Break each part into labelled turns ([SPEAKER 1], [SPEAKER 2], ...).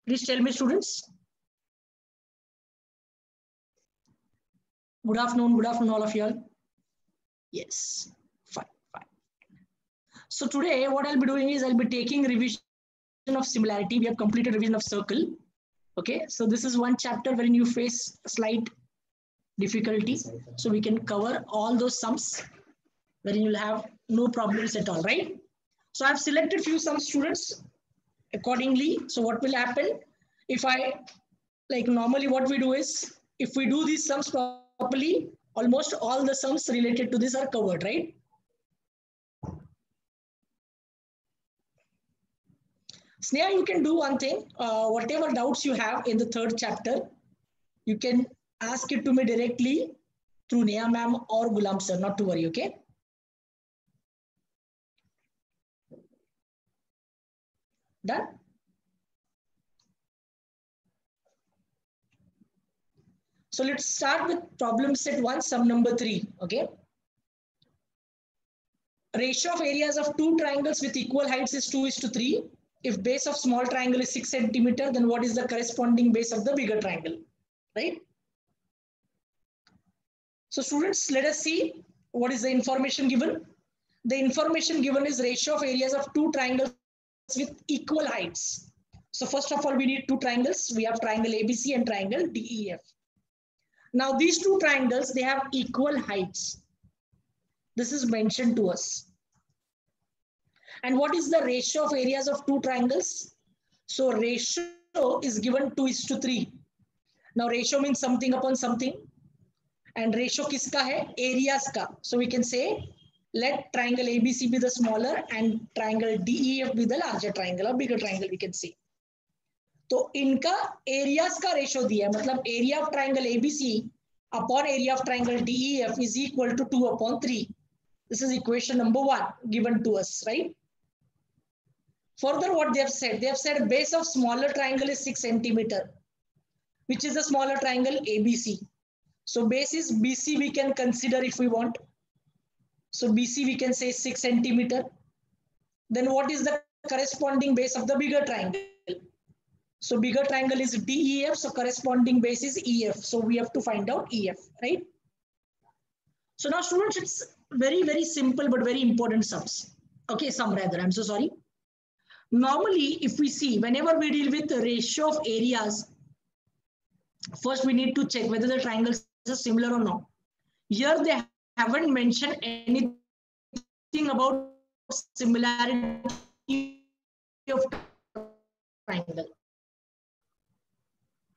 [SPEAKER 1] Please tell me, students. Good afternoon, all of you all. Yes, fine. So today what I'll be doing is I'll be taking revision of similarity. We have completed revision of circle. Okay, so this is one chapter wherein you face a slight difficulty. So we can cover all those sums wherein you'll have no problems at all, right? So I've selected few sum students accordingly. So what will happen if normally what we do is, if we do these sums properly, almost all the sums related to this are covered, right? Sneha, you can do one thing. Whatever doubts you have in the third chapter, you can ask it to me directly through Neha ma'am or Gulam sir. Not to worry, okay? Done? So let's start with problem set 1, sum number 3, okay? Ratio of areas of two triangles with equal heights is 2:3. If base of small triangle is 6 centimeter, then what is the corresponding base of the bigger triangle, right? So students, let us see what is the information given. The information given is ratio of areas of two triangles with equal heights. So first of all, we need two triangles. We have triangle ABC and triangle DEF. Now these two triangles, they have equal heights. This is mentioned to us. And what is the ratio of areas of two triangles? So ratio is given 2:3. Now ratio means something upon something. And ratio kiska hai? Areas ka. So we can say, let triangle ABC be the smaller and triangle DEF be the larger triangle or bigger triangle, we can say. तो इनका areas का ratio दिया है, मतलब area of triangle ABC upon area of triangle DEF is equal to 2/3. This is equation number 1 given to us, right? Further, what they have said base of smaller triangle is 6 centimeter, which is the smaller triangle ABC. So base is BC, we can consider if we want. So BC we can say 6 centimeter. Then what is the corresponding base of the bigger triangle? So bigger triangle is DEF, so corresponding base is EF. So we have to find out EF, right? So now students, it's very, very simple but very important sums. Okay, sum rather, I'm so sorry. Normally, if we see, whenever we deal with the ratio of areas, first we need to check whether the triangles are similar or not. Here they haven't mentioned anything about similarity of triangle.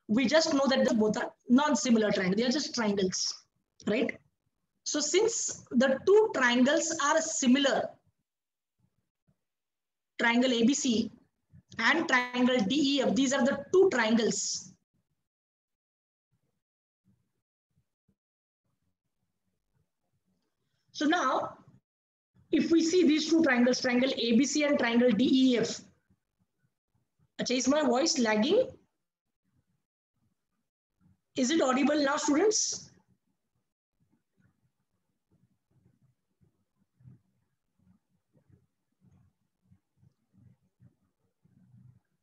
[SPEAKER 1] We just know that both are non-similar triangles. They are just triangles, right? So since the two triangles are similar, triangle ABC and triangle DEF, these are the two triangles. So now, if we see these two triangles, triangle ABC and triangle DEF, is my voice lagging? Is it audible now, students?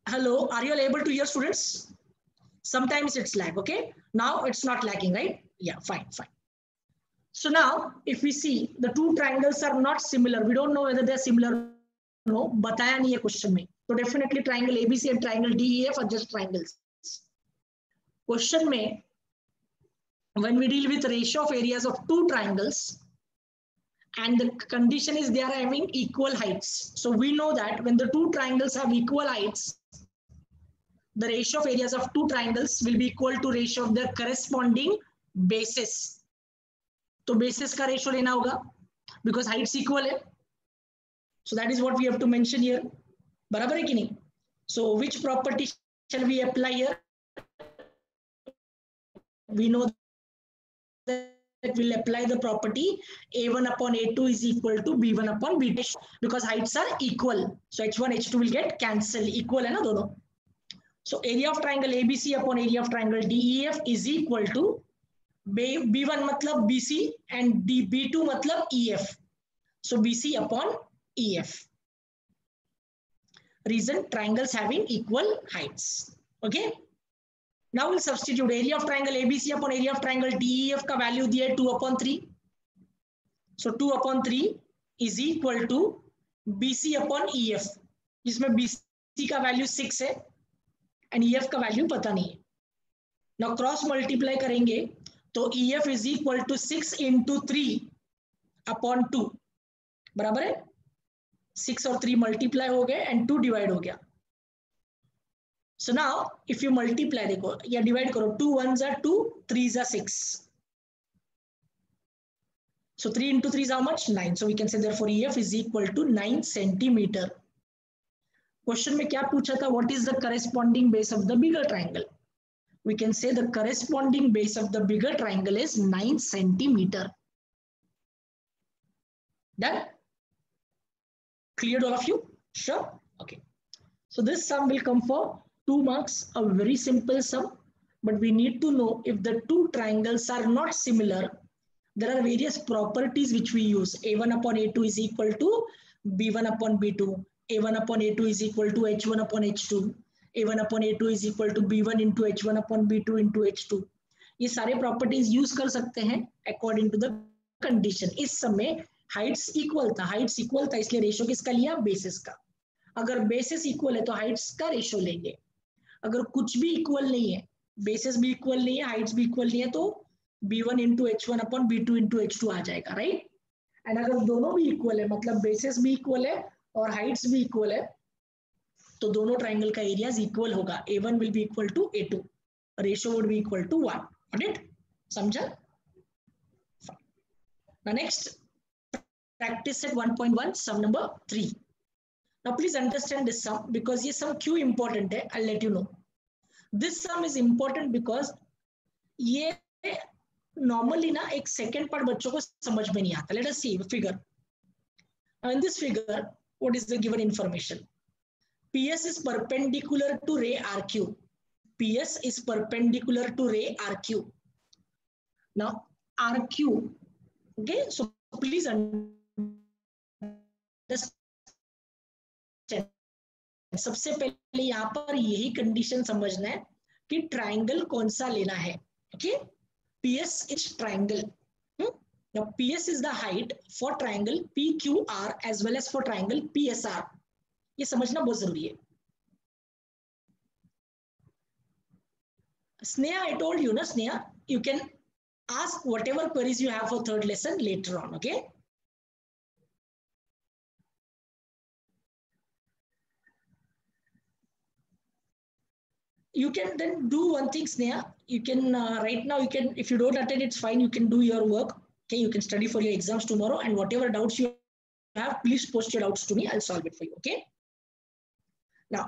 [SPEAKER 1] Hello, are you all able to hear, students? Sometimes it's lag, okay? Now it's not lagging, right? Yeah, fine. So now, if we see the two triangles are not similar, we don't know whether they're similar or no, बताया नहीं है question में. So definitely triangle ABC and triangle DEF are just triangles. Question में, when we deal with ratio of areas of two triangles, and the condition is they are having equal heights. So we know that when the two triangles have equal heights, the ratio of areas of two triangles will be equal to ratio of their corresponding bases. तो bases का ratio लेना होगा because heights equal है. So that is what we have to mention here. बराबर है कि नहीं? So which property shall we apply here? We know that we'll apply the property A1 upon A2 is equal to B1 upon B2 because heights are equal. So H1, H2 will get cancelled. Equal है ना दोनों. So area of triangle ABC upon area of triangle DEF is equal to B1 मतलब BC and B2 मतलब EF. So BC upon EF. Reason, triangles having equal heights. Okay. Now we'll substitute area of triangle ABC upon area of triangle DEF का value दिया है 2/3. So 2/3 is equal to BC upon EF, जिसमें BC का value 6 है and EF का value पता नहीं है. Now cross multiply करेंगे तो EF is equal to 6 into 3/2 बराबर है. 6 और 3 मल्टीप्लाई हो गए and 2 डिवाइड हो गया. So now if you multiply, देखो या डिवाइड करो, 2 1s are 2, 3s are 6. So 3 into 3 is how much? 9. So we can say therefore EF is equal to 9 centimeter. Question में क्या पूछा था? What is the corresponding base of the bigger triangle? We can say the corresponding base of the bigger triangle is 9 centimeter. Done? Cleared all of you? Sure? Okay. So this sum will come for 2 marks, a very simple sum, but we need to know if the two triangles are not similar. There are various properties which we use. A1 upon A2 is equal to B1 upon B2. A1 upon A2 is equal to H1 upon H2. A1 upon A2 is equal to B1 into H1 upon B2 into H2. ये सारे properties use कर सकते हैं according to the condition. इस समय heights equal था, इसलिए ratio किसका लिया? Bases का. अगर bases equal है तो heights का ratio लेंगे. अगर कुछ भी इक्वल नहीं है, बेसिस भी इक्वल नहीं है, हाइट्स भी इक्वल नहीं है, तो b1 into h1 upon b2 into h2 आ जाएगा, राइट. एंड अगर दोनों भी इक्वल है, मतलब बेसिस भी इक्वल है और हाइट्स भी इक्वल है, तो दोनों ट्राइंगल का एरियाज इक्वल होगा. a1 will be equal to a2, ratio would be equal to 1. Got it? समझा? Next practice set 1.1 sum number 3. Now please understand this sum because ये sum क्यों important है, I'll let you know. This sum is important because ये normally ना एक second part बच्चों को समझ में नहीं आता. Let us see the figure. Now in this figure, what is the given information? PS is perpendicular to ray RQ. PS is perpendicular to ray RQ. Now RQ, okay, so please understand. सबसे पहले यहाँ पर यही condition समझना है कि triangle कौन सा लेना है. Okay, PS is triangle. Now PS is the height for triangle PQR as well as for triangle PSR. ये समझना बहुत जरूरी है. Sneha, I told you, na Sneha, you can ask whatever queries you have for third lesson later on. Okay. You can then do one thing, Sneha. You can right now, you can, if you don't attend, it's fine. You can do your work. Okay, you can study for your exams tomorrow, and whatever doubts you have, please post your doubts to me. I'll solve it for you. Okay. Now,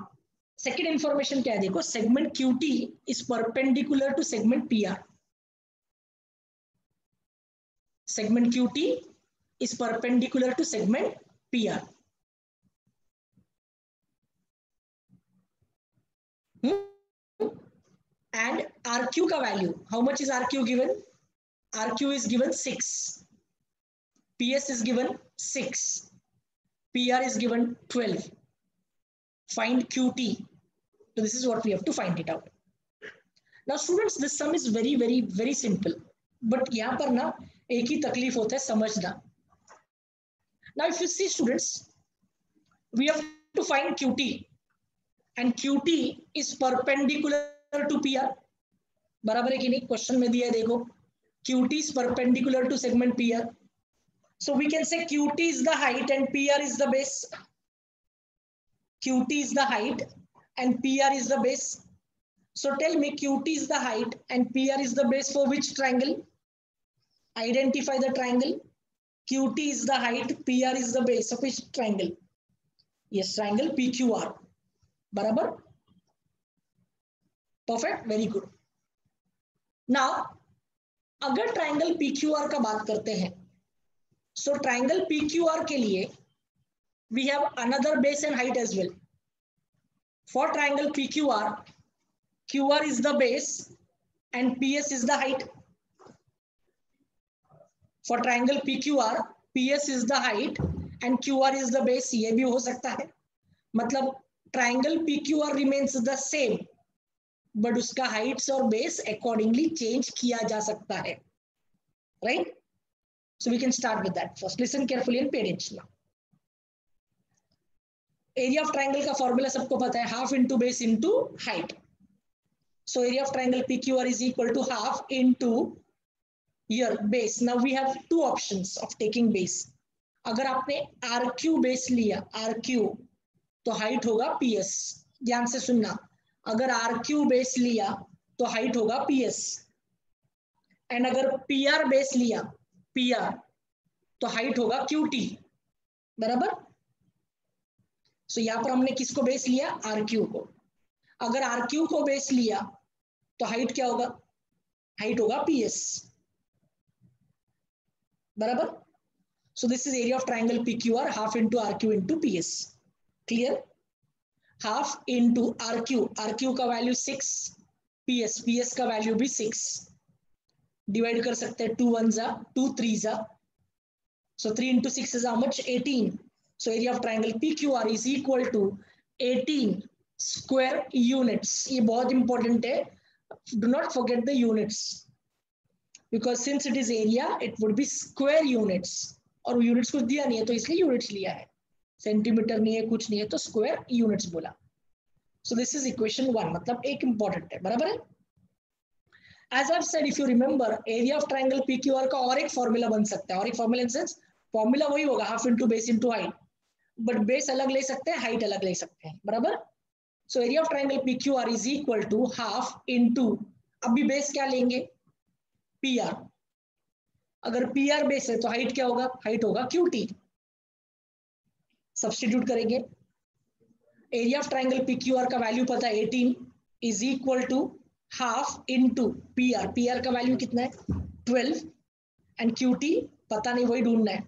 [SPEAKER 1] second information क्या है देखो, segment QT is perpendicular to segment PR. Segment QT is perpendicular to segment PR. And RQ का value, how much is RQ given? RQ is given 6. PS is given 6. PR is given 12. Find QT. So this is what we have to find it out. Now students, this sum is very, very, very simple. But यहाँ पर ना एक ही तकलीफ होता है समझना. Now if you see students, we have to find QT. And QT is perpendicular to PR. बराबर है कि नहीं? क्वेश्चन में दिया है देखो. QT is perpendicular to segment PR. So we can say QT is the height and PR is the base. QT is the height and PR is the base. So tell me, QT is the height and PR is the base for which triangle? Identify the triangle. QT is the height, PR is the base of which triangle? Yes, triangle PQR. बराबर? Perfect, very good. Now, अगर triangle PQR का बात करते हैं, so triangle PQR के लिए we have another base and height as well. For triangle PQR, QR is the base and PS is the height. For triangle PQR, PS is the height and QR is the base. ये भी हो सकता है. मतलब triangle PQR remains the same, but उसका heights और base accordingly change किया जा सकता है, right? So we can start with that first. Listen carefully and pay attention now. Area of triangle का फॉर्मूला सबको पता है, half into base into height. So area of triangle PQR is equal to half into your base. Now we have two options of taking base. अगर आपने RQ base लिया, RQ, तो height होगा PS. ध्यान से सुनना, अगर RQ बेस लिया तो हाइट होगा PS, एंड अगर PR बेस लिया, PR, तो हाइट होगा QT. बराबर? सो यहां पर हमने किसको बेस लिया? RQ को. अगर RQ को बेस लिया तो हाइट क्या होगा? हाइट होगा PS. बराबर? So this is area of triangle PQR, half into RQ into PS. Clear? Half into RQ, RQ का वैल्यू 6, PS का वैल्यू भी 6. डिवाइड कर सकते हैं, 2 1 जा 2 3 जा. So 3 into 6 is how much? 18. So area of triangle PQR is equal to 18 square units. ये बहुत important है. Do not forget the units. Because since it is area, it would be square units. और units कुछ दिया नहीं है तो इसलिए यूनिट्स लिया है. सेंटीमीटर नहीं है, कुछ नहीं है, तो स्क्वायर यूनिट्स बोला. So this is equation 1. मतलब एक इंपॉर्टेंट है. बराबर है? As I said, if you remember, area of triangle PQR का और एक फॉर्मूला बन सकता है. और एक फॉर्मूला इन सेंस, फॉर्मूला वही होगा, half into base into height, but base अलग ले सकते हैं, हाइट अलग ले सकते हैं. बराबर? So area of triangle PQR is equal to half into, अभी बेस क्या लेंगे? PR. अगर PR बेस है तो हाइट क्या होगा? हाइट होगा QT. सब्स्टिट्यूट करेंगे. एरिया ऑफ ट्राइंगल PQR का वैल्यू पता है 18 is equal to half into PR. PR का वैल्यू कितना है? 12. एंड QT पता नहीं, वही ढूंढना है.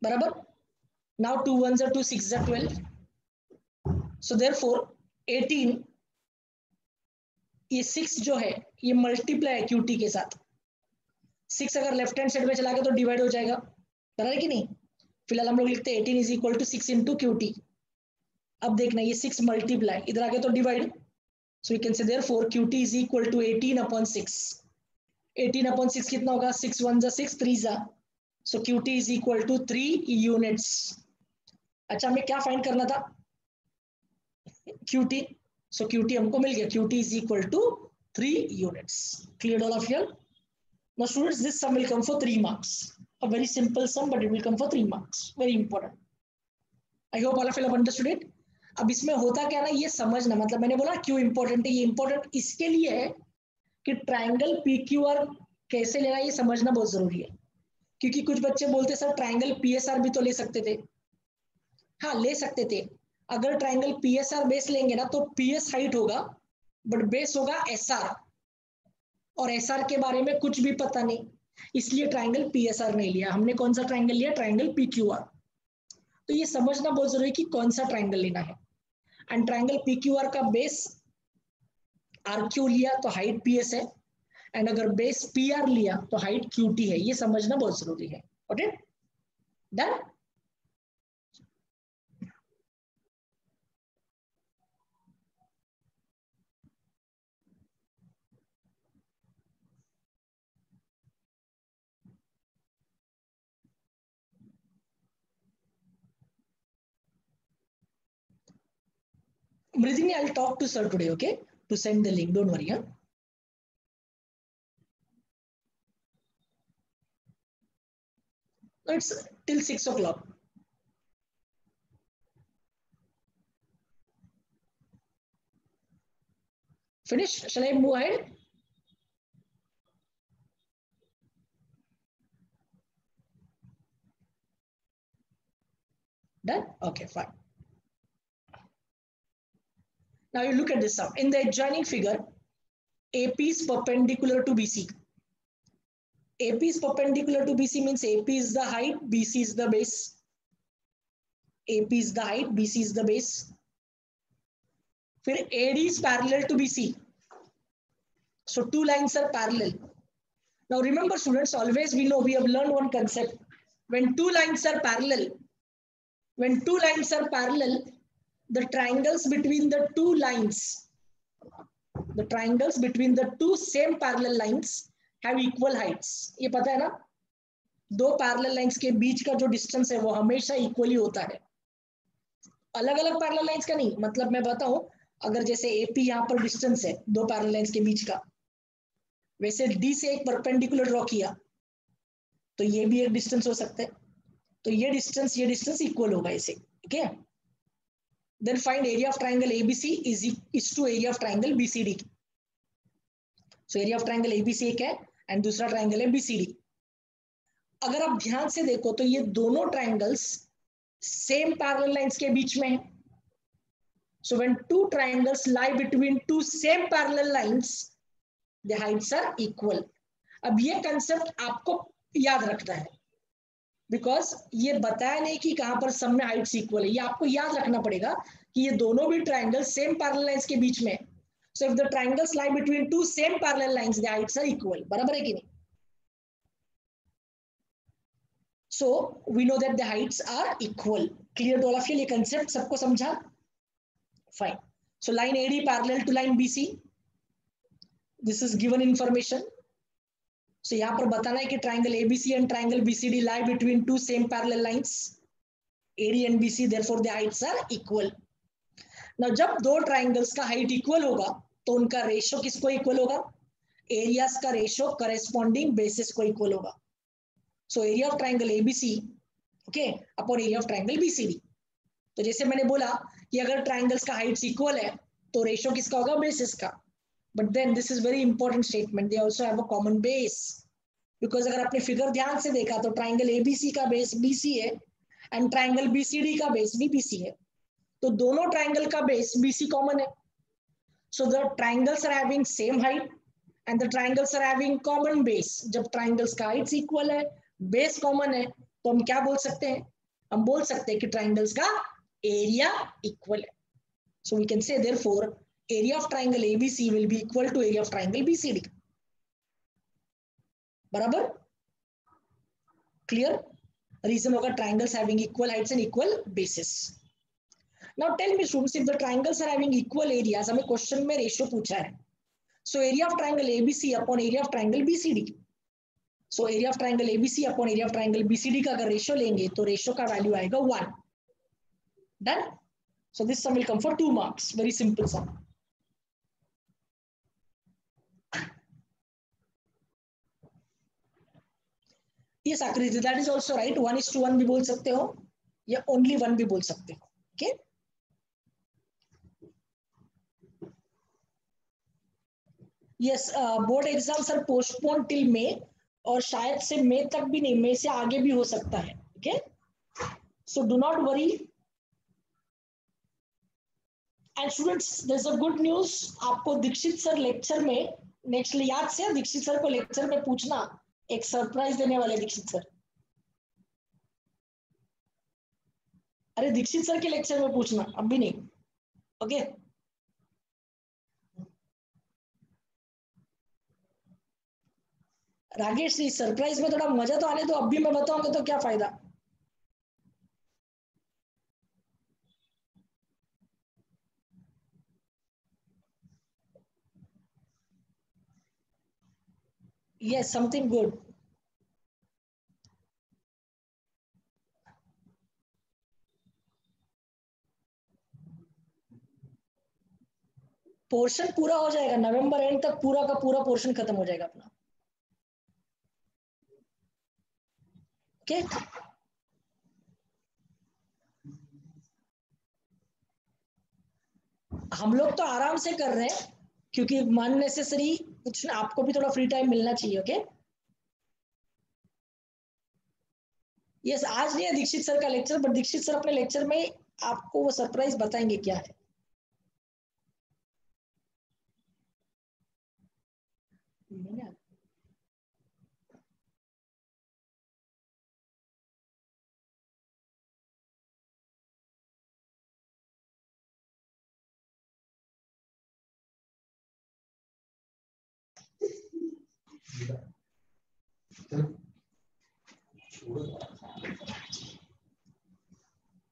[SPEAKER 1] बराबर? नाउ 2 1 2 6 12. सो देयरफॉर 18, ये 6 जो है ये मल्टीप्लाई है QT के साथ. 6 अगर लेफ्ट हैंड साइड में चला गया तो डिवाइड हो जाएगा. बराबर है कि नहीं? फिलहाल हम लोग लिखते हैं 18 is equal to 6 into QT. अब देखना, ये 6 मल्टीप्लाई, इधर आगे तो divide. So we can say therefore QT is equal to 18/6. 18/6 कितना होगा? 6 1 जा 6, 3 जा. So QT is equal to 3 units. अच्छा, हमें क्या फाइंड करना था? QT. सो QT हमको मिल गया. QT is equal to 3 units. Clear all of you? Now students, this sum will come for 3 marks. A very simple sum, but it will come for 3 marks. Very important. I hope all of you have understood it. अब इसमें होता क्या ना, ये समझना, मतलब मैंने बोला क्यों इंपॉर्टेंट है. ये इंपॉर्टेंट इसके लिए है कि ट्राइंगल PQR कैसे लेना, ये समझना बहुत जरूरी है. क्योंकि कुछ बच्चे बोलते सर ट्राइंगल PSR भी तो ले सकते थे. हाँ, ले सकते थे. अगर ट्राइंगल PSR बेस लेंगे ना तो PS हाइट होगा, बट बेस होगा SR, और SR के बारे में कुछ भी पता नहीं, इसलिए ट्राइंगल PSR नहीं लिया. हमने कौन सा ट्राइंगल लिया? Triangle PQR. तो ये समझना बहुत जरूरी है कि कौन सा ट्राइंगल लेना है. एंड ट्राइंगल PQR का बेस RQ लिया तो हाइट PS है, एंड अगर बेस PR लिया तो हाइट QT है. ये समझना बहुत जरूरी है. Okay, done? Mridini, I'll talk to sir today, okay? To send the link. Don't worry, huh? No, it's till 6 o'clock. Finish? Shall I move ahead? Done? Okay, fine. Now you look at this sum. In the adjoining figure, AP is perpendicular to BC. AP is perpendicular to BC means AP is the height, BC is the base. AP is the height, BC is the base. Then AD is parallel to BC. So 2 lines are parallel. Now remember students, always we know, we have learned one concept. When 2 lines are parallel, the triangles between the 2 lines the triangles between the two same parallel lines have equal Heights. ये पता है ना, दो parallel lines के बीच का जो distance है वो हमेशा इक्वली होता है, अलग अलग पैरेलल लाइंस का नहीं। मतलब मैं बताऊं, अगर जैसे एपी यहाँ पर डिस्टेंस है दो पैरेलल लाइंस के बीच का, वैसे डी से एक परपेंडिकुलर ड्रॉ किया तो ये भी एक डिस्टेंस हो सकता है, तो ये डिस्टेंस इक्वल होगा इसे, ठीक है। Then find area of triangle ABC is to area of triangle BCD. So area of triangle ABC एक है एंड दूसरा ट्राइंगल है बीसीडी। अगर आप ध्यान से देखो तो ये दोनों ट्राइंगल्स सेम पैरेलल लाइंस के बीच में है। So when two triangles lie between two same parallel lines the heights are equal. अब ये कंसेप्ट आपको याद रखना है, बिकॉज ये बताया नहीं कि कहां पर सब में हाइट्स इक्वल है, ये आपको याद रखना पड़ेगा कि ये दोनों भी ट्राइंगल सेम पैरेलल लाइंस के बीच में। So if the triangles lie between two same parallel lines the heights are equal. बराबर है कि नहीं? So we know that the heights are equal. Clear to all of you? ये concept सबको समझा? Fine. So line AD parallel to line BC, this is given information. So यहाँ पर बताना है कि triangle ABC and triangle BCD lie between two same parallel lines AD and BC, therefore the heights are equal. Now जब दो triangles का height equal होगा तो उनका रेशियो किसको इक्वल होगा? एरियाज का रेशियो करेस्पॉन्डिंग बेसिस को इक्वल होगा। सो area of triangle ABC okay upon area of triangle BCD. तो जैसे मैंने बोला कि अगर ट्राइंगल्स का हाइट्स इक्वल है तो रेशियो किसका होगा? बेसिस का। But then this is very important statement, they also have a common base. Because अगर आपने फिगर ध्यान से देखा तो ट्राइंगल एबीसी का बेस बीसी है एंड ट्राइंगल बीसीडी का बेस भी बीसी है, तो दोनों ट्राइंगल का बेस बीसी कॉमन है। So the triangles are having same height and the triangles are having common base. जब ट्राइंगल्स का हाइट्स इक्वल है, बेस कॉमन है, तो हम क्या बोल सकते हैं? हम बोल सकते हैं कि ट्राइंगल्स का एरिया इक्वल है। So we can say therefore area of triangle ABC will be equal to area of triangle BCD. बराबर? क्लियर? रीजन होगा triangles having equal heights and equal bases. Now tell me students, if the triangles are having equal areas, हमें question में ratio पूछा है, so area of triangle ABC upon area of triangle BCD. So area of triangle ABC upon area of triangle BCD का अगर ratio लेंगे तो ratio का value आएगा 1. Done? So this sum will come for 2 marks. Very simple sum. Yes, Akriti, that is also right. 1:1 भी बोल सकते हो या only 1 भी बोल सकते हो. Okay? Yes, board exams are postponed till May और शायद से मई तक भी नहीं, मई से आगे भी हो सकता है. Okay? So do not worry. And students, there's a good news. आपको दीक्षित सर लेक्चर में नेक्स्ट याद से दीक्षित सर को लेक्चर में पूछना, एक सरप्राइज देने वाले दीक्षित सर. अरे दीक्षित सर के लेक्चर में पूछना, अब भी नहीं. ओके? राकेश जी, सरप्राइज में थोड़ा मजा तो आने दो, अब भी मैं बताऊंगा तो क्या फायदा. Yes, something good. पोर्शन पूरा हो जाएगा नवंबर एंड तक, पूरा का पूरा पोर्शन खत्म हो जाएगा अपना. ओके? हम लोग तो आराम से कर रहे हैं क्योंकि अननेसेसरी कुछ, आपको भी थोड़ा फ्री टाइम मिलना चाहिए. ओके? यस, आज नहीं है दीक्षित सर का लेक्चर, बट दीक्षित सर अपने लेक्चर में आपको वो सरप्राइज बताएंगे क्या है.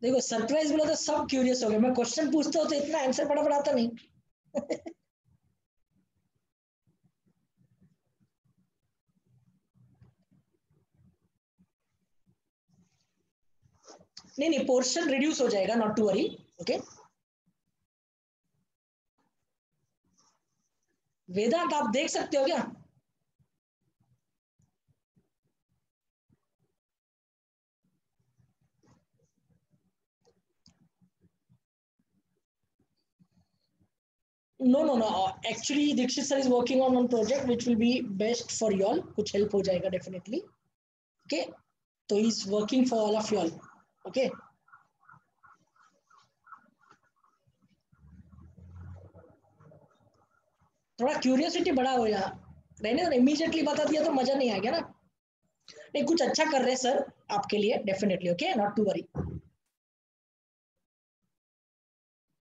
[SPEAKER 1] देखो सरप्राइज बोला तो सब क्यूरियस हो गए. मैं क्वेश्चन पूछता हूँ तो इतना आंसर फटाफट आता नहीं. नहीं नहीं, पोर्शन रिड्यूस हो जाएगा, नॉट टू वरी. ओके, वेदांत आप देख सकते हो क्या? No. Actually, Dikshit sir is working on one project which will be best for you all. कुछ help हो जाएगा definitely. Okay, so he's working for all of you all. Okay. थोड़ा curiosity बड़ा हो जा रहने, इमीडिएटली बता दिया तो मजा नहीं आ गया ना. नहीं, कुछ अच्छा कर रहे हैं सर आपके लिए definitely. Okay, not to worry.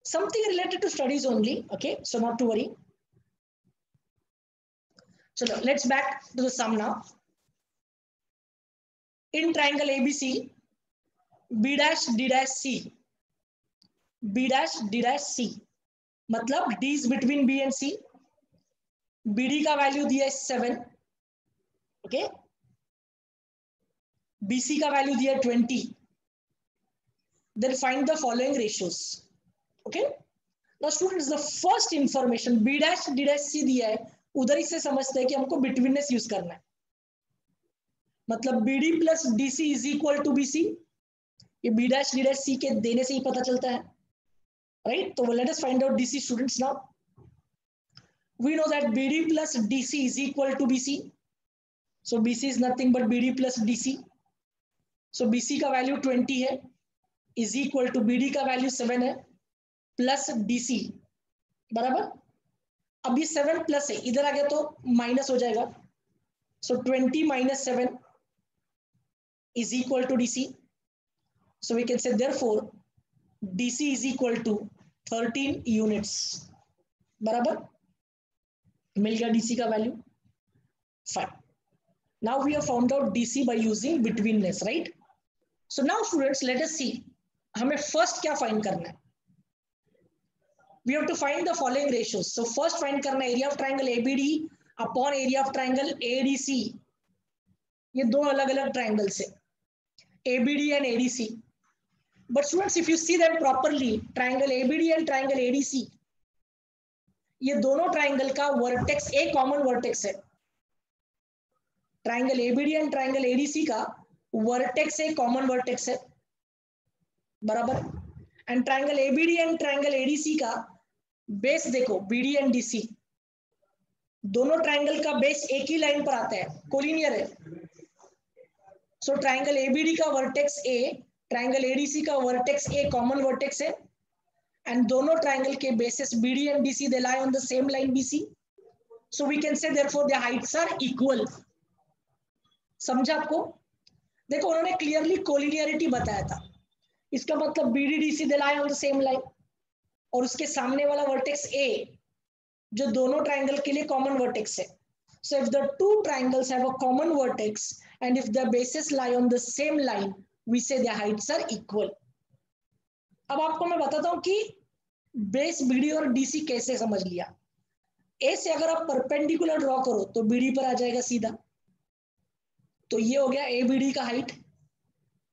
[SPEAKER 1] Something related to studies only. Okay, so not to worry. So let's back to the sum now. In triangle ABC, B dash D dash C, B dash D dash C, मतलब D is between B and C. BD का value दिया है 7. Okay, BC का value दिया है 20. Then find the following ratios. Okay, now students, the first information B dash D dash C दिया है, उधर ही से समझते हैं कि हमको बिटवीननेस यूज करना है. मतलब BD plus DC is equal to BC. ये B dash D dash C के देने से ही पता चलता है, राइट? तो let us find out DC students now. We know that BD plus DC is equal to BC. So BC is nothing but BD plus DC. So BC का value 20 है, is equal to BD का value 7 है, plus DC. बराबर. अब ये 7 plus है, इधर आ गया तो माइनस हो जाएगा. So 20 minus 7 is equal to DC. So we can say therefore DC is equal to 13 units. बराबर. मिल गया DC का value. Fine. Now we have found out DC by using betweenness, right? So now students, let us see. हमें first क्या find करना है? We have to find the following ratios. So first find करना है area of triangle ABD upon area of triangle ADC. ये दो अलग अलग triangles है, ABD and ADC. But students, if you see them properly, triangle ABD and triangle ADC, ये दोनों triangle का वर्टेक्स एक कॉमन वर्टेक्स है. Triangle ABD and triangle ADC का वर्टेक्स एक कॉमन वर्टेक्स है. बराबर. And triangle ABD and triangle ADC का बेस देखो, बीडी एंड डीसी, दोनों ट्राइंगल का बेस एक ही लाइन पर आता है, कोलिनियर है. सो ट्राइंगल एबीडी का वर्टेक्स ए, ट्राइंगल एडीसी का वर्टेक्स ए कॉमन वर्टेक्स है. And दोनों ट्राइंगल के basis BD and DC they lie on the same line BC. So we can say therefore their heights are equal. समझा आपको? देखो उन्होंने clearly collinearity बताया था, इसका मतलब BD DC they lie on the same line. और उसके सामने वाला वर्टेक्स A जो दोनों ट्राइंगल के लिए कॉमन वर्टेक्स है. So if the two triangles have a common vertex and if their bases lie on the same line, we say their heights are equal. अब आपको मैं बताता हूं कि बेस बीडी और डीसी कैसे समझ लिया. ए से अगर आप परपेंडिकुलर ड्रॉ करो तो बीडी पर आ जाएगा सीधा, तो ये हो गया एबीडी का हाइट.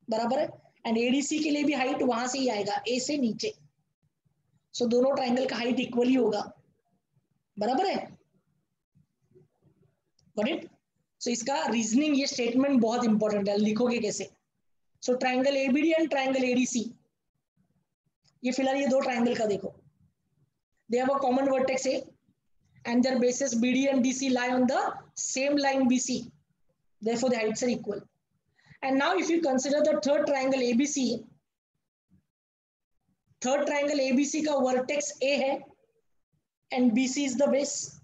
[SPEAKER 1] बराबर है. एंड एडीसी के लिए भी हाइट वहां से ही आएगा, ए से नीचे. सो दोनों ट्राइंगल का हाइट इक्वली होगा. बराबर है. Got it? सो इसका रीजनिंग, ये स्टेटमेंट बहुत इंपॉर्टेंट है, लिखोगे कैसे. So triangle ABD and triangle ADC, ये फिलहाल ये दो ट्राइंगल का देखो, they have a common vertex A and their bases BD and DC lie on the same line BC, therefore the heights are equal. And now if you consider the third triangle ABC, third triangle ABC का vertex A है and BC is the base,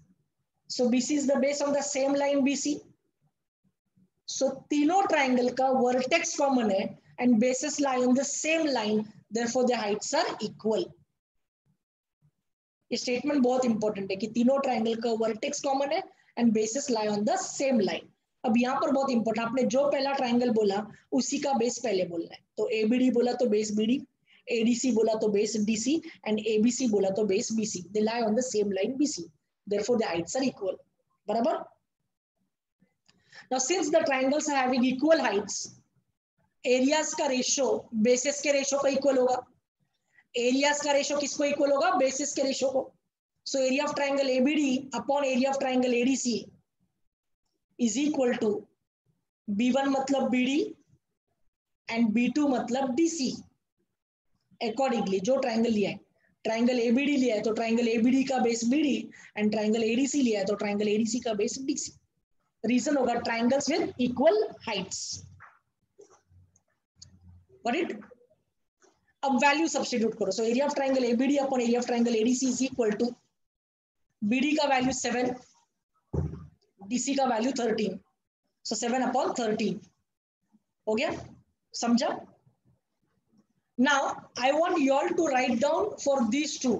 [SPEAKER 1] so BC is the base on the same line BC. So तीनों triangle का vertex common है and bases lie on the same line, therefore the heights are equal. ये statement बहुत important है कि तीनों triangle का vertex common है and bases lie on the same line. अब यहाँ पर बहुत इंपॉर्टेंट, आपने जो पहला ट्राइंगल बोला उसी का बेस पहले बोलना है. तो एबीडी बोला तो बेस बीडी, एडीसी बोला तो बेस डीसी एंड एबीसी बोला तो base BC. They lie on the same line BC, therefore the heights are equal. बराबर. Now since the triangles are having equal heights, areas का ratio bases के ratio का equal होगा। Areas का ratio किसको equal होगा? बेसिस के ratio को। So area of triangle ABD upon area of triangle ADC is equal to B1 मतलब BD एंड B2 मतलब DC। अकॉर्डिंगली जो ट्राइंगल लिया है, ट्राइंगल ABD लिया है तो ट्राइंगल ABD का base BD and triangle ADC लिया है तो ट्राइंगल ADC का बेस DC। रीजन होगा triangles with equal heights. Got it? अब वैल्यू सब्स्टिट्यूट करो। So area of triangle ABD upon area of triangle ADC is equal to BD का value 7, DC का value 13। So 7 upon 13 हो गया, समझा? Now I want you all to write down for these two,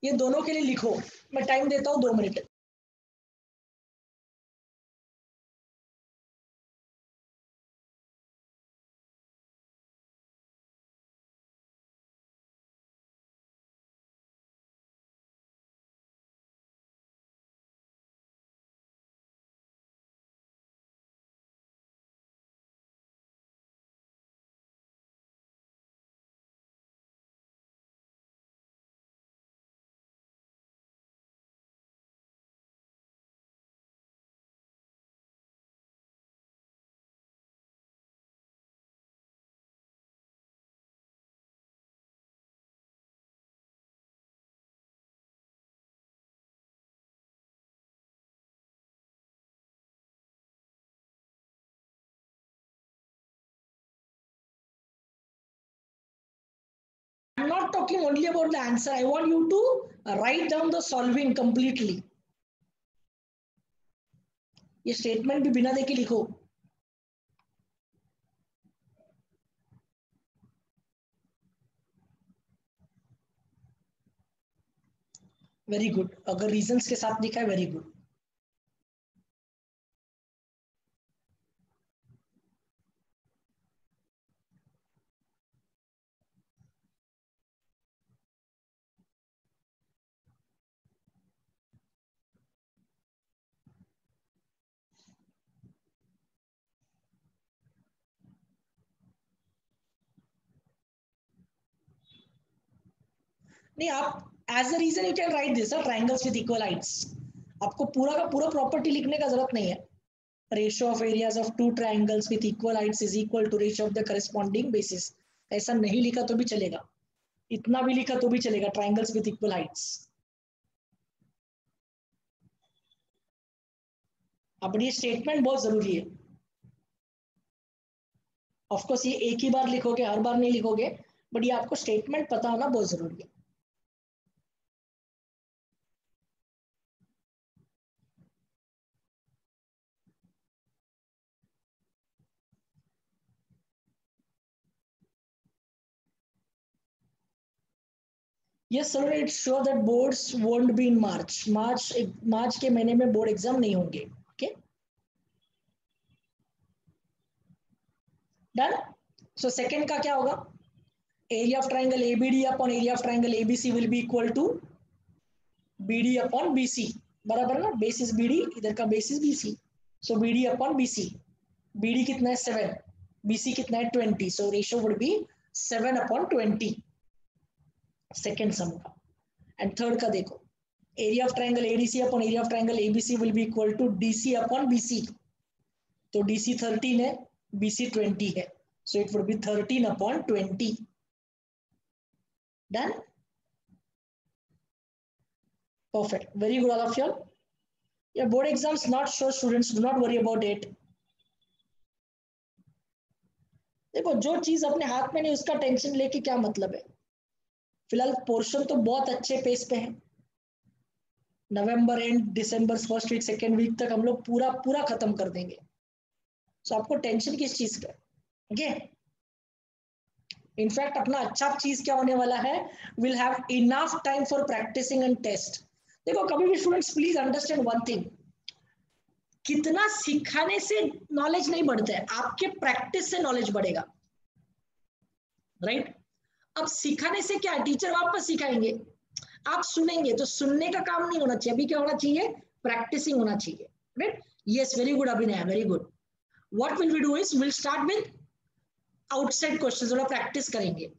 [SPEAKER 1] ये दोनों के लिए लिखो। मैं टाइम देता हूं 2 minute. I'm not talking only about the answer. I want you to write down the solving completely. ये स्टेटमेंट भी बिना देखे लिखो। वेरी गुड, अगर रीजंस के साथ लिखा है वेरी गुड। नहीं, आप as a reason you can write this triangles with equal heights. आपको पूरा का पूरा प्रॉपर्टी लिखने का जरूरत नहीं है। Ratio of areas of two triangles with equal heights is equal to ratio of the corresponding bases. ऐसा नहीं लिखा तो भी चलेगा, इतना भी लिखा तो भी चलेगा, ट्राइंगल्स विद इक्वल हाइट्स। अब ये स्टेटमेंट बहुत जरूरी है। ऑफकोर्स ये एक ही बार लिखोगे, हर बार नहीं लिखोगे, बट ये आपको स्टेटमेंट पता होना बहुत जरूरी है। Yes, sir, it's sure that boards won't be in March. मार्च के महीने में बोर्ड एग्जाम नहीं होंगे। Okay, done. सो सेकंड का क्या होगा? Area of triangle ABD upon area of triangle ABC will be equal to BD upon BC. बराबर ना, बेसिस बीडी, इधर का bases BC. So BD upon BC, BD कितना है 7, बीसी कितना है 20। So ratio would be 7 upon 20। Second sum का। And third का देखो, area of triangle ADC upon area of triangle ABC will be equal to DC upon BC. तो DC 13 है, BC 20 है, so it would be 13 upon 20। Done, perfect, very good all of you. Your board exams not sure, students, do not worry about it. देखो, जो चीज अपने हाथ में नहीं उसका टेंशन लेके क्या मतलब है। फिलहाल पोर्शन तो बहुत अच्छे पेस पे है। November and December first week second week तक हम लोग पूरा पूरा खत्म कर देंगे। सो आपको टेंशन किस चीज का? ओके, इनफैक्ट अपना अच्छा चीज क्या होने वाला है, will have enough time for practising and test. देखो, कभी भी students please understand one thing, कितना सिखाने से नॉलेज नहीं बढ़ता है, आपके प्रैक्टिस से नॉलेज बढ़ेगा, राइट? अब सिखाने से क्या, टीचर वापस सिखाएंगे, आप सुनेंगे, तो सुनने का काम नहीं होना चाहिए। अभी क्या होना चाहिए? प्रैक्टिसिंग होना चाहिए, right? Yes, very good Abhinay, very good. What will we do is will start with outside question थोड़ा प्रैक्टिस करेंगे।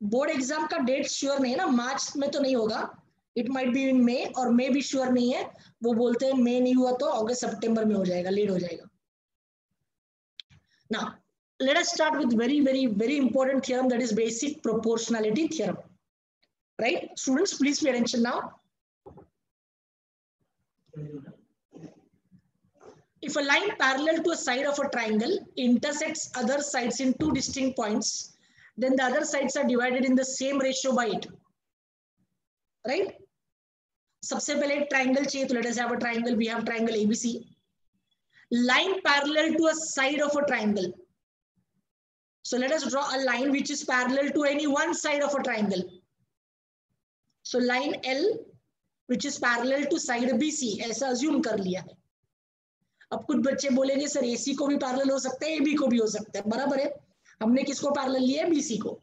[SPEAKER 1] बोर्ड एग्जाम का डेट श्योर नहीं है ना, मार्च में तो नहीं होगा, it might be in May, और मई भी श्योर नहीं है, वो बोलते हैं मई नहीं हुआ तो अगस्त सितंबर में हो जाएगा, लेट हो जाएगा। Now let us start with very important theorem, that is basic proportionality theorem. Right, students, please pay attention now. If a line parallel to a side of a triangle intersects other sides in two distinct points, then the other sides are divided in the same ratio by it. Right? सबसे पहले triangle चाहिए, तो let us have a triangle, we have triangle ABC. Line parallel to a side of a triangle. So let us draw a line which is parallel to any one side of a triangle. So line L which is parallel to side BC, ऐसा assume कर लिया है. अब कुछ बच्चे बोलेंगे sir AC को भी पैरेलल हो सकता है, AB को भी हो सकता है, बराबर है, हमने किसको पैरेलल लिया है, BC को.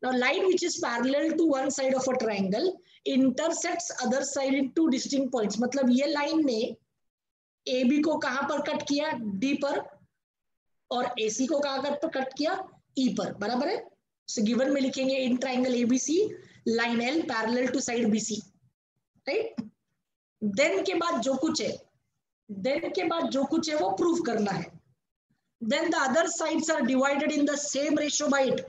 [SPEAKER 1] Now line which is parallel to one side of a triangle intersects other side in two distinct points. मतलब ये लाइन ने AB को कहां पर कट किया, D पर, और AC को कहां पर कट किया, E पर, बराबर है. So given में लिखेंगे in triangle ABC line L parallel to side BC. Right, then के बाद जो कुछ है, देन के बाद जो कुछ है वो प्रूव करना है. Then the other sides are divided in the same ratio by it.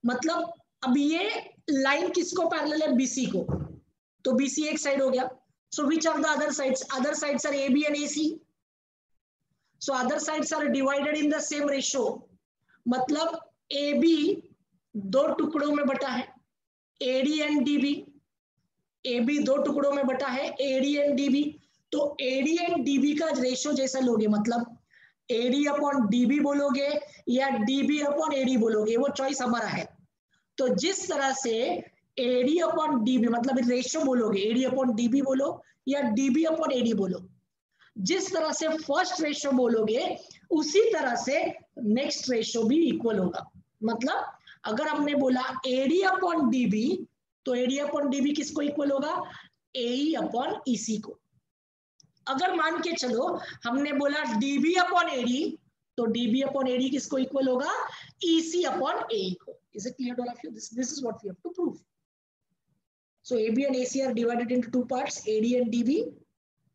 [SPEAKER 1] मतलब अब ये लाइन किसको पैरेलल है, BC को, तो BC एक साइड हो गया. So which are the other sides, other sides are AB and AC. So other sides are divided in the same ratio. मतलब AB दो टुकड़ों में बटा है, AD एंड DB. AB दो टुकड़ों में बटा है, AD एंड DB. तो AD एंड DB का रेशियो जैसा लोगे, मतलब AD अपॉन DB बोलोगे या DB अपॉन AD बोलोगे, वो चॉइस हमारा है. तो जिस तरह से AD अपॉन DB मतलब रेशियो बोलोगे, AD अपॉन DB बोलो या DB अपॉन AD बोलो, जिस तरह से फर्स्ट रेशियो बोलोगे उसी तरह से नेक्स्ट रेशियो भी इक्वल होगा. मतलब अगर हमने बोला AD अपॉन DB, तो AD अपॉन DB किसको इक्वल होगा, AE अपॉन EC को. अगर मान के चलो हमने बोला DB अपॉन AD, तो DB अपॉन AD किसको इक्वल होगा, EC अपॉन AE को. Is it clear to all of you? This is what we have to prove. So AB and AC are divided into two parts, AD and DB.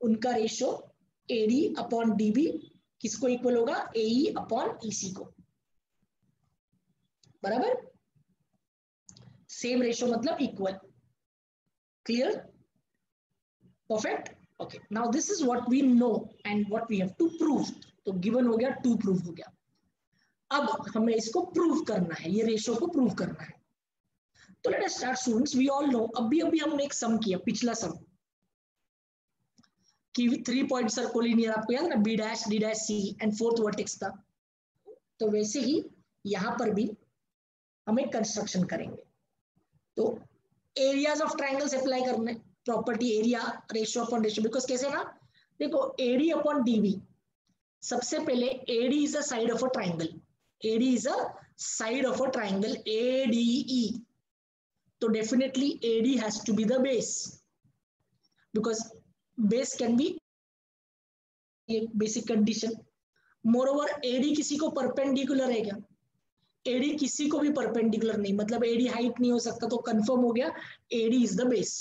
[SPEAKER 1] उनका ratio AD upon DB किसको equal होगा, AE upon EC को, बराबर. Same ratio मतलब equal. Clear, perfect. Okay, now this is what we know and what we have to prove. तो given हो गया, to prove हो गया. अब हमें इसको प्रूव करना है, ये रेशियो को प्रूव करना है. तो let us start students. We all know, अभी हमने एक सम किया, पिछला सम कि 3 पॉइंट सर्कोलिनियर, आपको याद है ना, B dash D dash C and fourth vertex था. तो वैसे ही यहां पर भी हमें कंस्ट्रक्शन करेंगे. तो एरियाज ऑफ ट्राइंगल्स अप्लाई करने, property area ratio upon ratio. Because कैसे ना, देखो AD अपॉन DB, सबसे पहले AD is a side of a triangle, AD is a side of a triangle ADE. तो definitely AD has to be the base, because base can be basic condition. Moreover AD किसी को perpendicular है क्या, AD किसी को भी perpendicular नहीं, मतलब AD हाइट नहीं हो सकता. तो कंफर्म हो गया AD इज द बेस.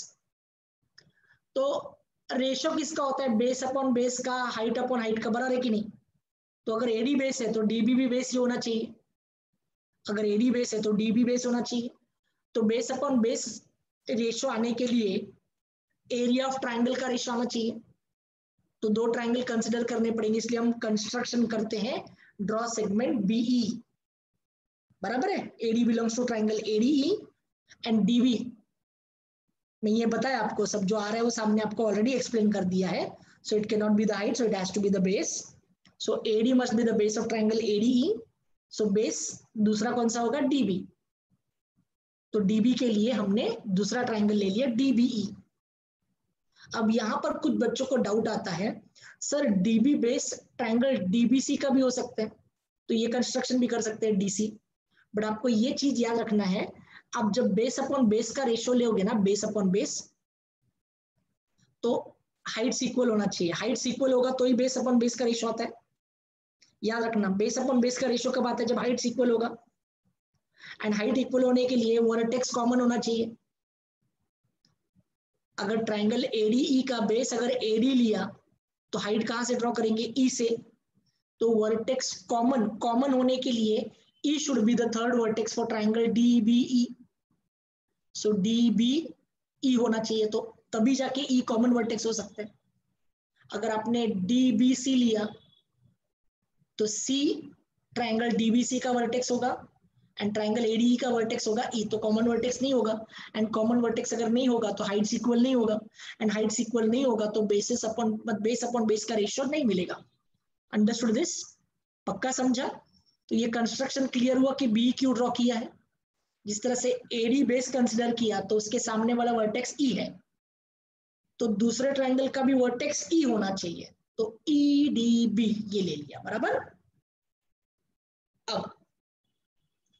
[SPEAKER 1] तो रेशियो किसका होता है, बेस अपॉन बेस का, हाइट अपॉन हाइट का, बराबर है कि नहीं. तो अगर AD बेस है तो DB भी बेस ही होना चाहिए, अगर AD बेस है तो DB बेस होना चाहिए. तो बेस अपॉन बेस रेशियो आने के लिए एरिया ऑफ ट्राइंगल का रेशियो आना चाहिए. तो दो ट्राइंगल कंसिडर करने पड़ेंगे, इसलिए हम कंस्ट्रक्शन करते हैं, ड्रॉ सेगमेंट BE, बराबर है. AD belongs to triangle ADE and DB. मैं ये बताया आपको, सब जो आ रहा है वो सामने आपको ऑलरेडी एक्सप्लेन कर दिया है. So it can not be the height, so it has to be the base. So AD must be the base of triangle ADE. So base दूसरा कौन सा होगा, DB. तो DB के लिए हमने दूसरा ट्राइंगल ले लिया DBE. अब यहां पर कुछ बच्चों को डाउट आता है, sir DB base triangle DBC का भी हो सकता है, तो ये कंस्ट्रक्शन भी कर सकते हैं DC. बट आपको ये चीज याद रखना है, आप जब बेस अपॉन बेस का रेशियो लोगे ना, बेस अपॉन बेस, तो हाइट्स इक्वल होना चाहिए। हाइट्स इक्वल होगा तो ही बेस अपॉन बेस का रेशो आता है। याद रखना, बेस अपॉन बेस का रेशो कब आता है? जब हाइट्स इक्वल होगा। एंड हाइट इक्वल होने के लिए वर्टेक्स कॉमन होना चाहिए। अगर ट्राइंगल एडीई का बेस अगर एडी लिया तो हाइट कहां से ड्रॉ करेंगे? ई से। तो वर्टेक्स कॉमन कॉमन होने के लिए E should be the third vertex for triangle DBE. So DBE होना चाहिए, तो तभी जाके ई कॉमन वर्टेक्स हो सकते हैं। अगर आपने डीबीसी लिया तो सी ट्राइंगल डीबीसी का वर्टेक्स होगा एंड ट्राइंगल एडीई का वर्टेक्स होगा ई, तो कॉमन वर्टेक्स नहीं होगा। एंड कॉमन वर्टेक्स अगर नहीं होगा तो हाइट्स इक्वल नहीं होगा, एंड हाइट्स इक्वल नहीं होगा तो बेस अपॉन बेस का रेशियो नहीं मिलेगा। Understood this? पक्का समझा? तो ये कंस्ट्रक्शन क्लियर हुआ कि बी क्यू ड्रॉ किया है। जिस तरह से एडी बेस कंसिडर किया तो उसके सामने वाला वर्टेक्स ई है, तो दूसरे ट्राइंगल का भी वर्टेक्स ई होना चाहिए, तो ई डी बी ये ले लिया। बराबर। अब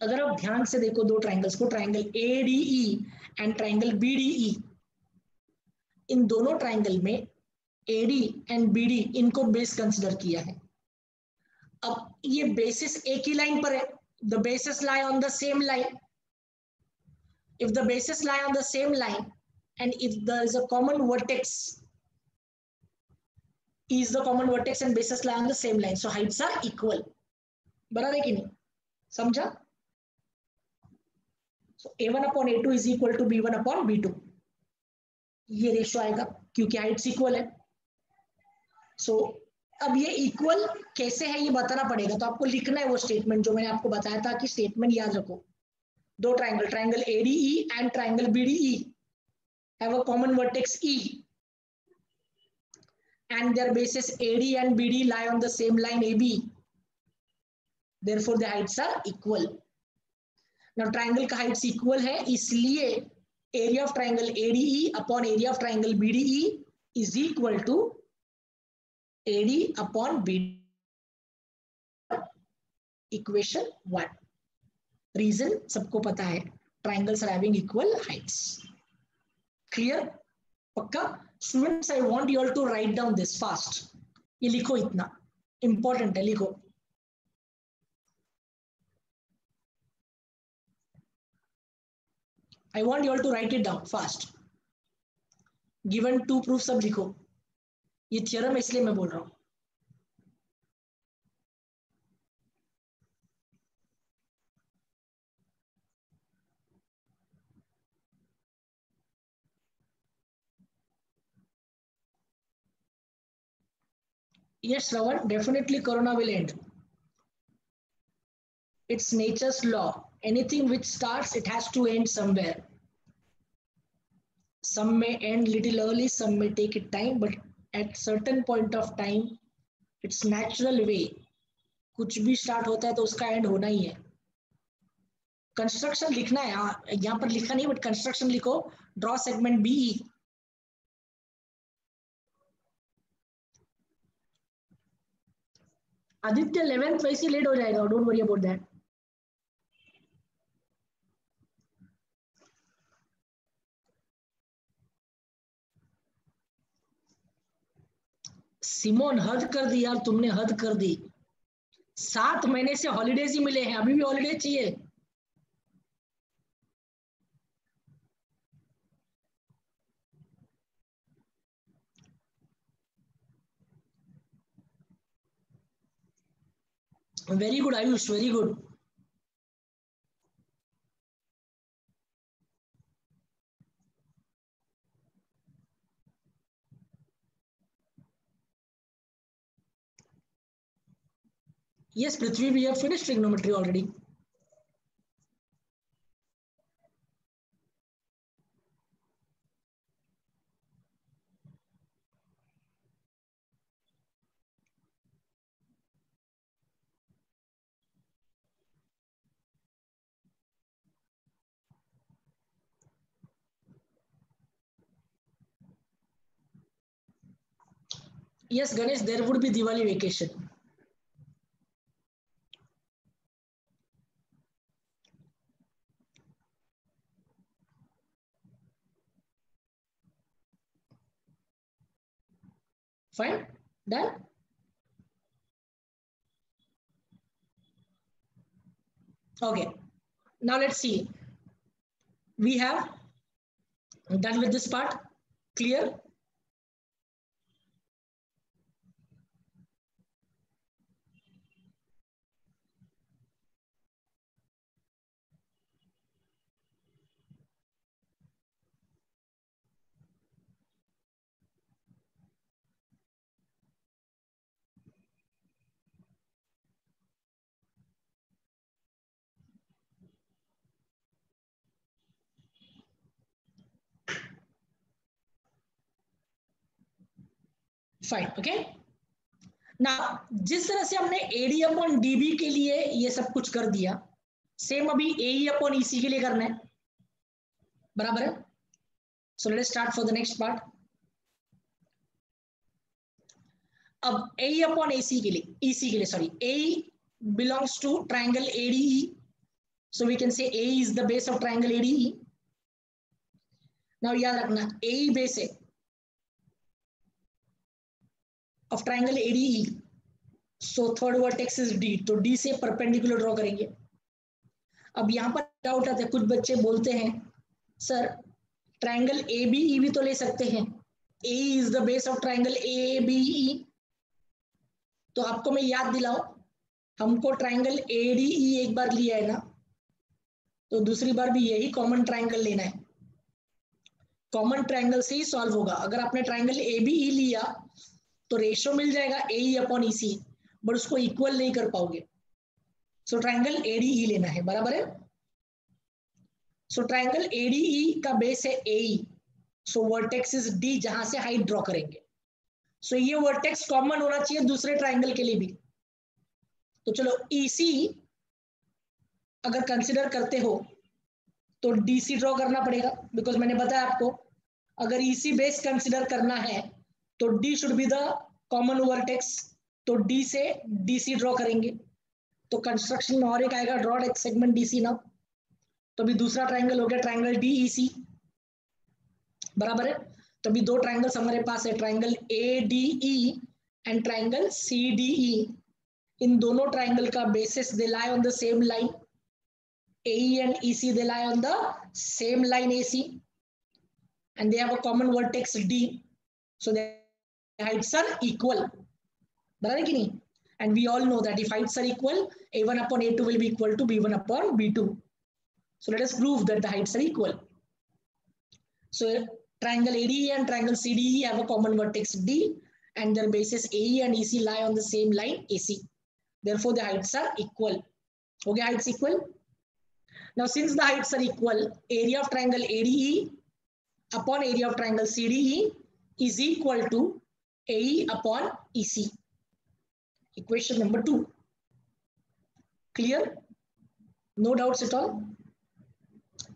[SPEAKER 1] अगर आप ध्यान से देखो दो ट्राइंगल्स को, triangle ADE and triangle BDE, इन दोनों ट्राइंगल में एडी एंड बीडी इनको बेस कंसिडर किया है। अब ये बेसिस एक ही लाइन पर है, the basis lie on the same line. if the bases lie on the same line and if there is a common vertex, is the common vertex and bases lie on the same line, so heights are equal. बराबर है कि नहीं? समझा? so a1 upon a2 is equal to b1 upon b2, ये ratio आएगा क्योंकि Heights equal है। सो अब ये इक्वल कैसे है ये बताना पड़ेगा, तो आपको लिखना है वो स्टेटमेंट जो मैंने आपको बताया था कि स्टेटमेंट याद रखो। दो triangle, triangle ADE and triangle BDE have a common vertex E and their bases AD and BD lie on the same line AB. Therefore, the heights are equal. Now, triangle का heights equal है, इसलिए area of triangle ADE upon area of triangle BDE is equal to AD upon BD. Equation 1. Reason सबको पता है, triangles are having equal heights. Clear? पक्का? Students, I want you all to write down this fast. ये लिखो, इतना important है, लिखो। I want you all to write it down fast. Given two proofs सब लिखो, ये theorem इसलिए मैं बोल रहा हूं। Yes, Ravan, definitely Corona will end. It's nature's law. Anything which starts, it has to end somewhere. Some may end little early, some may take it time, but at certain point of time, it's natural way. कुछ भी start होता है तो उसका and होना ही है। Construction लिखना है, यहाँ पर लिखा नहीं, बट कंस्ट्रक्शन लिखो, draw segment BE. Aditya 11th वैसे लेट हो जाएगा, don't worry about that. Simone, हद कर दी यार तुमने, हद कर दी। 7 महीने से हॉलीडेज ही मिले हैं, अभी भी हॉलीडे चाहिए? Very good Ayush, very good. Yes, Prithvi, we have finished trigonometry already. Yes, Ganesh, there would be Diwali vacation. Fine, done. Okay, now let's see. We have done with this part. Clear? Fine, okay. ना जिस तरह से हमने AD upon dB के लिए ये सब कुछ कर दिया, सेम अभी एई अपॉन ईसी के लिए करना है, बराबर है। So let's start for the next part. अब ए अपॉन एसी के लिए, ईसी के लिए, sorry, A belongs to triangle ADE, so we can say A is the base of triangle ADE. Now याद रखना, ए बेस है of triangle ADE, so third vertex is D, तो D से perpendicular draw करेंगे। अब यहां पर doubt आता है, कुछ बच्चे बोलते हैं sir triangle A B E भी तो ले सकते हैं, A is the base of triangle A B E. तो आपको मैं याद दिलाऊं, हमको ट्राइंगल एडीई एक बार लिया है ना, तो दूसरी बार भी यही कॉमन ट्राइंगल लेना है। कॉमन ट्राइंगल से ही सॉल्व होगा। अगर आपने ट्राइंगल ए बी ई लिया तो रेशियो मिल जाएगा ए अपॉन ई सी, बट उसको इक्वल नहीं कर पाओगे। सो ट्राइंगल एडीई लेना है, बराबर है। सो ट्राइंगल एडीई का बेस है ए, सो वर्टेक्स इज डी, जहां से हाइट ड्रॉ करेंगे। सो ये वर्टेक्स कॉमन होना चाहिए दूसरे ट्राइंगल के लिए भी। तो चलो ईसी अगर कंसिडर करते हो तो डीसी ड्रॉ करना पड़ेगा, बिकॉज मैंने बताया आपको अगर ईसी बेस कंसिडर करना है तो D should be the common vertex, तो डी से डीसी ड्रॉ करेंगे। तो कंस्ट्रक्शन में और एक आएगा, ड्रॉ एक सेगमेंट डीसी नाउ। तो अभी दूसरा ट्राइंगल हो गया ट्राइंगल डीईसी, बराबर है। तो अभी दो ट्राइंगल्स हमारे पास है, triangle ADE and triangle CDE. इन दोनों ट्राइंगल का bases they lie on the same line, AE and EC, they lie on the same line AC, and they have a common vertex D, so their heights are equal, बराबर कि नहीं? And we all know that if heights are equal, A1 upon A2 will be equal to B1 upon B2. So let us prove that the heights are equal. So triangle ADE and triangle CDE have a common vertex D, and their bases AE and EC lie on the same line AC. Therefore, the heights are equal. Okay, heights equal. Now, since the heights are equal, area of triangle ADE upon area of triangle CDE is equal to AE upon EC. Equation number 2. Clear? No doubts at all?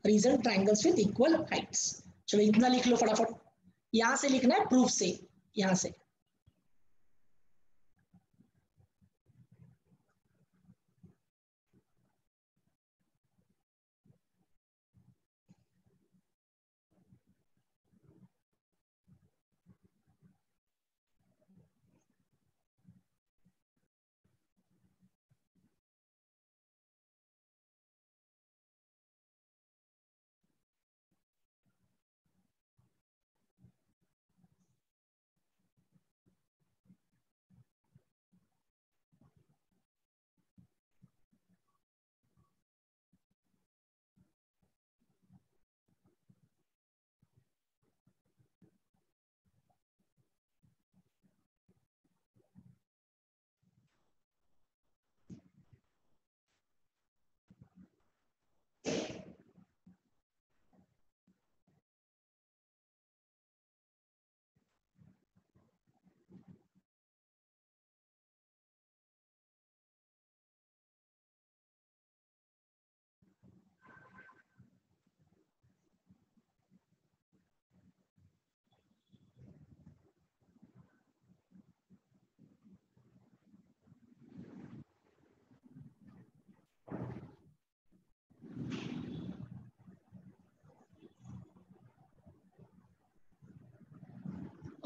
[SPEAKER 1] Reason triangles with equal heights. चलो इतना लिख लो फटाफट, यहां से लिखना है proof से, यहां से।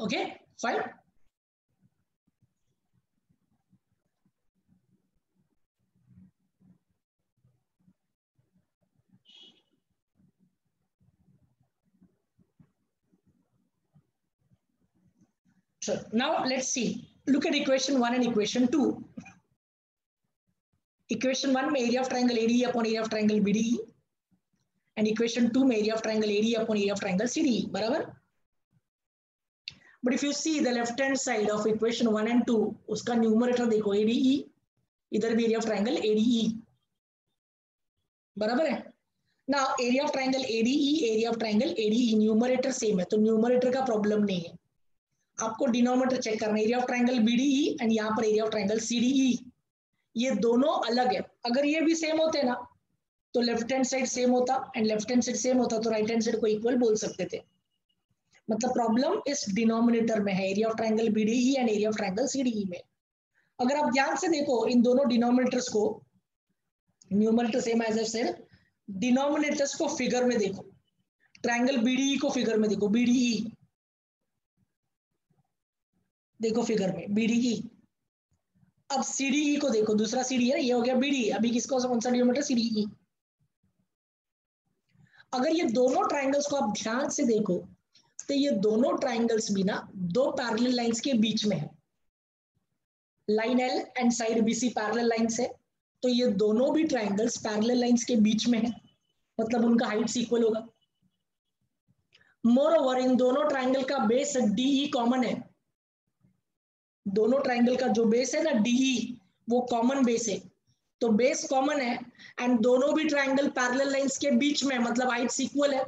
[SPEAKER 1] Okay, fine. So now let's see. Look at equation 1 and equation 2. Equation 1 में area of triangle ADE upon area of triangle BDE, and equation 2 में area of triangle ADE upon area of triangle CDE. बराबर? But if you see the left hand side of equation 1 and 2, उसका numerator देखो ADE, इधर भी area of triangle ADE. बराबर है? Now area of triangle ADE, area of triangle ADE, numerator same है, तो numerator का problem नहीं है. आपको डिनोमिनेटर चेक करना है, area of triangle BDE and यहाँ पर एरिया ऑफ ट्रायंगल सीडीई, ये दोनों अलग है. अगर ये भी सेम होते ना तो लेफ्ट हैंड साइड सेम होता, and left hand side same होता तो राइट हैंड साइड को इक्वल बोल सकते थे. मतलब प्रॉब्लम इस डिनोमिनेटर में है, area of triangle BDE and area of triangle CDE में. अगर आप ध्यान से देखो इन दोनों डिनोमिनेटर्स को, numerator same as I said, denominators को फिगर में देखो. ट्रायंगल बीडीई को फिगर में देखो, बीडीई देखो फिगर में बीडीई. अब सीडीई को देखो, दूसरा सीडी है, ये हो गया बीडीई. अभी किसको कौन सा डिनोमिनेटर? सीडीई. अगर ये दोनों ट्रायंगल्स को आप ध्यान से देखो तो ये दोनों ट्रायंगल्स भी ना दो पैरेलल लाइंस के बीच में है. Line L and side BC parallel lines है, तो ये दोनों भी ट्रायंगल्स पैरेलल लाइंस के बीच में है, मतलब उनका हाइट्स इक्वल होगा. मोर ओवर इन दोनों ट्रायंगल का बेस डीई कॉमन है. दोनों ट्रायंगल का जो बेस है ना डीई, वो कॉमन बेस है, तो बेस कॉमन है एंड दोनों भी ट्रायंगल पैरेलल लाइंस के बीच में, मतलब हाइट्स इक्वल है.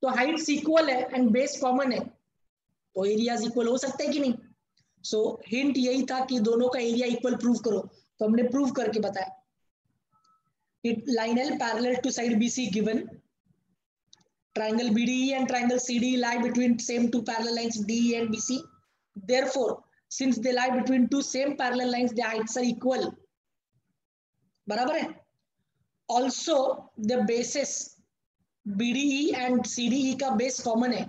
[SPEAKER 1] तो हाइट्स इक्वल है एंड बेस कॉमन है, तो एरियाज इक्वल हो सकते हैं कि नहीं. सो हिंट यही था कि दोनों का एरिया इक्वल प्रूव करो, तो हमने प्रूव करके बताया. It line L parallel to side BC given, triangle BDE and triangle CDE lie between same two parallel lines DE and BC. Therefore, since they lie between two same parallel lines, their heights are equal. बराबर है? Also, the bases BDE and CDE का base common है.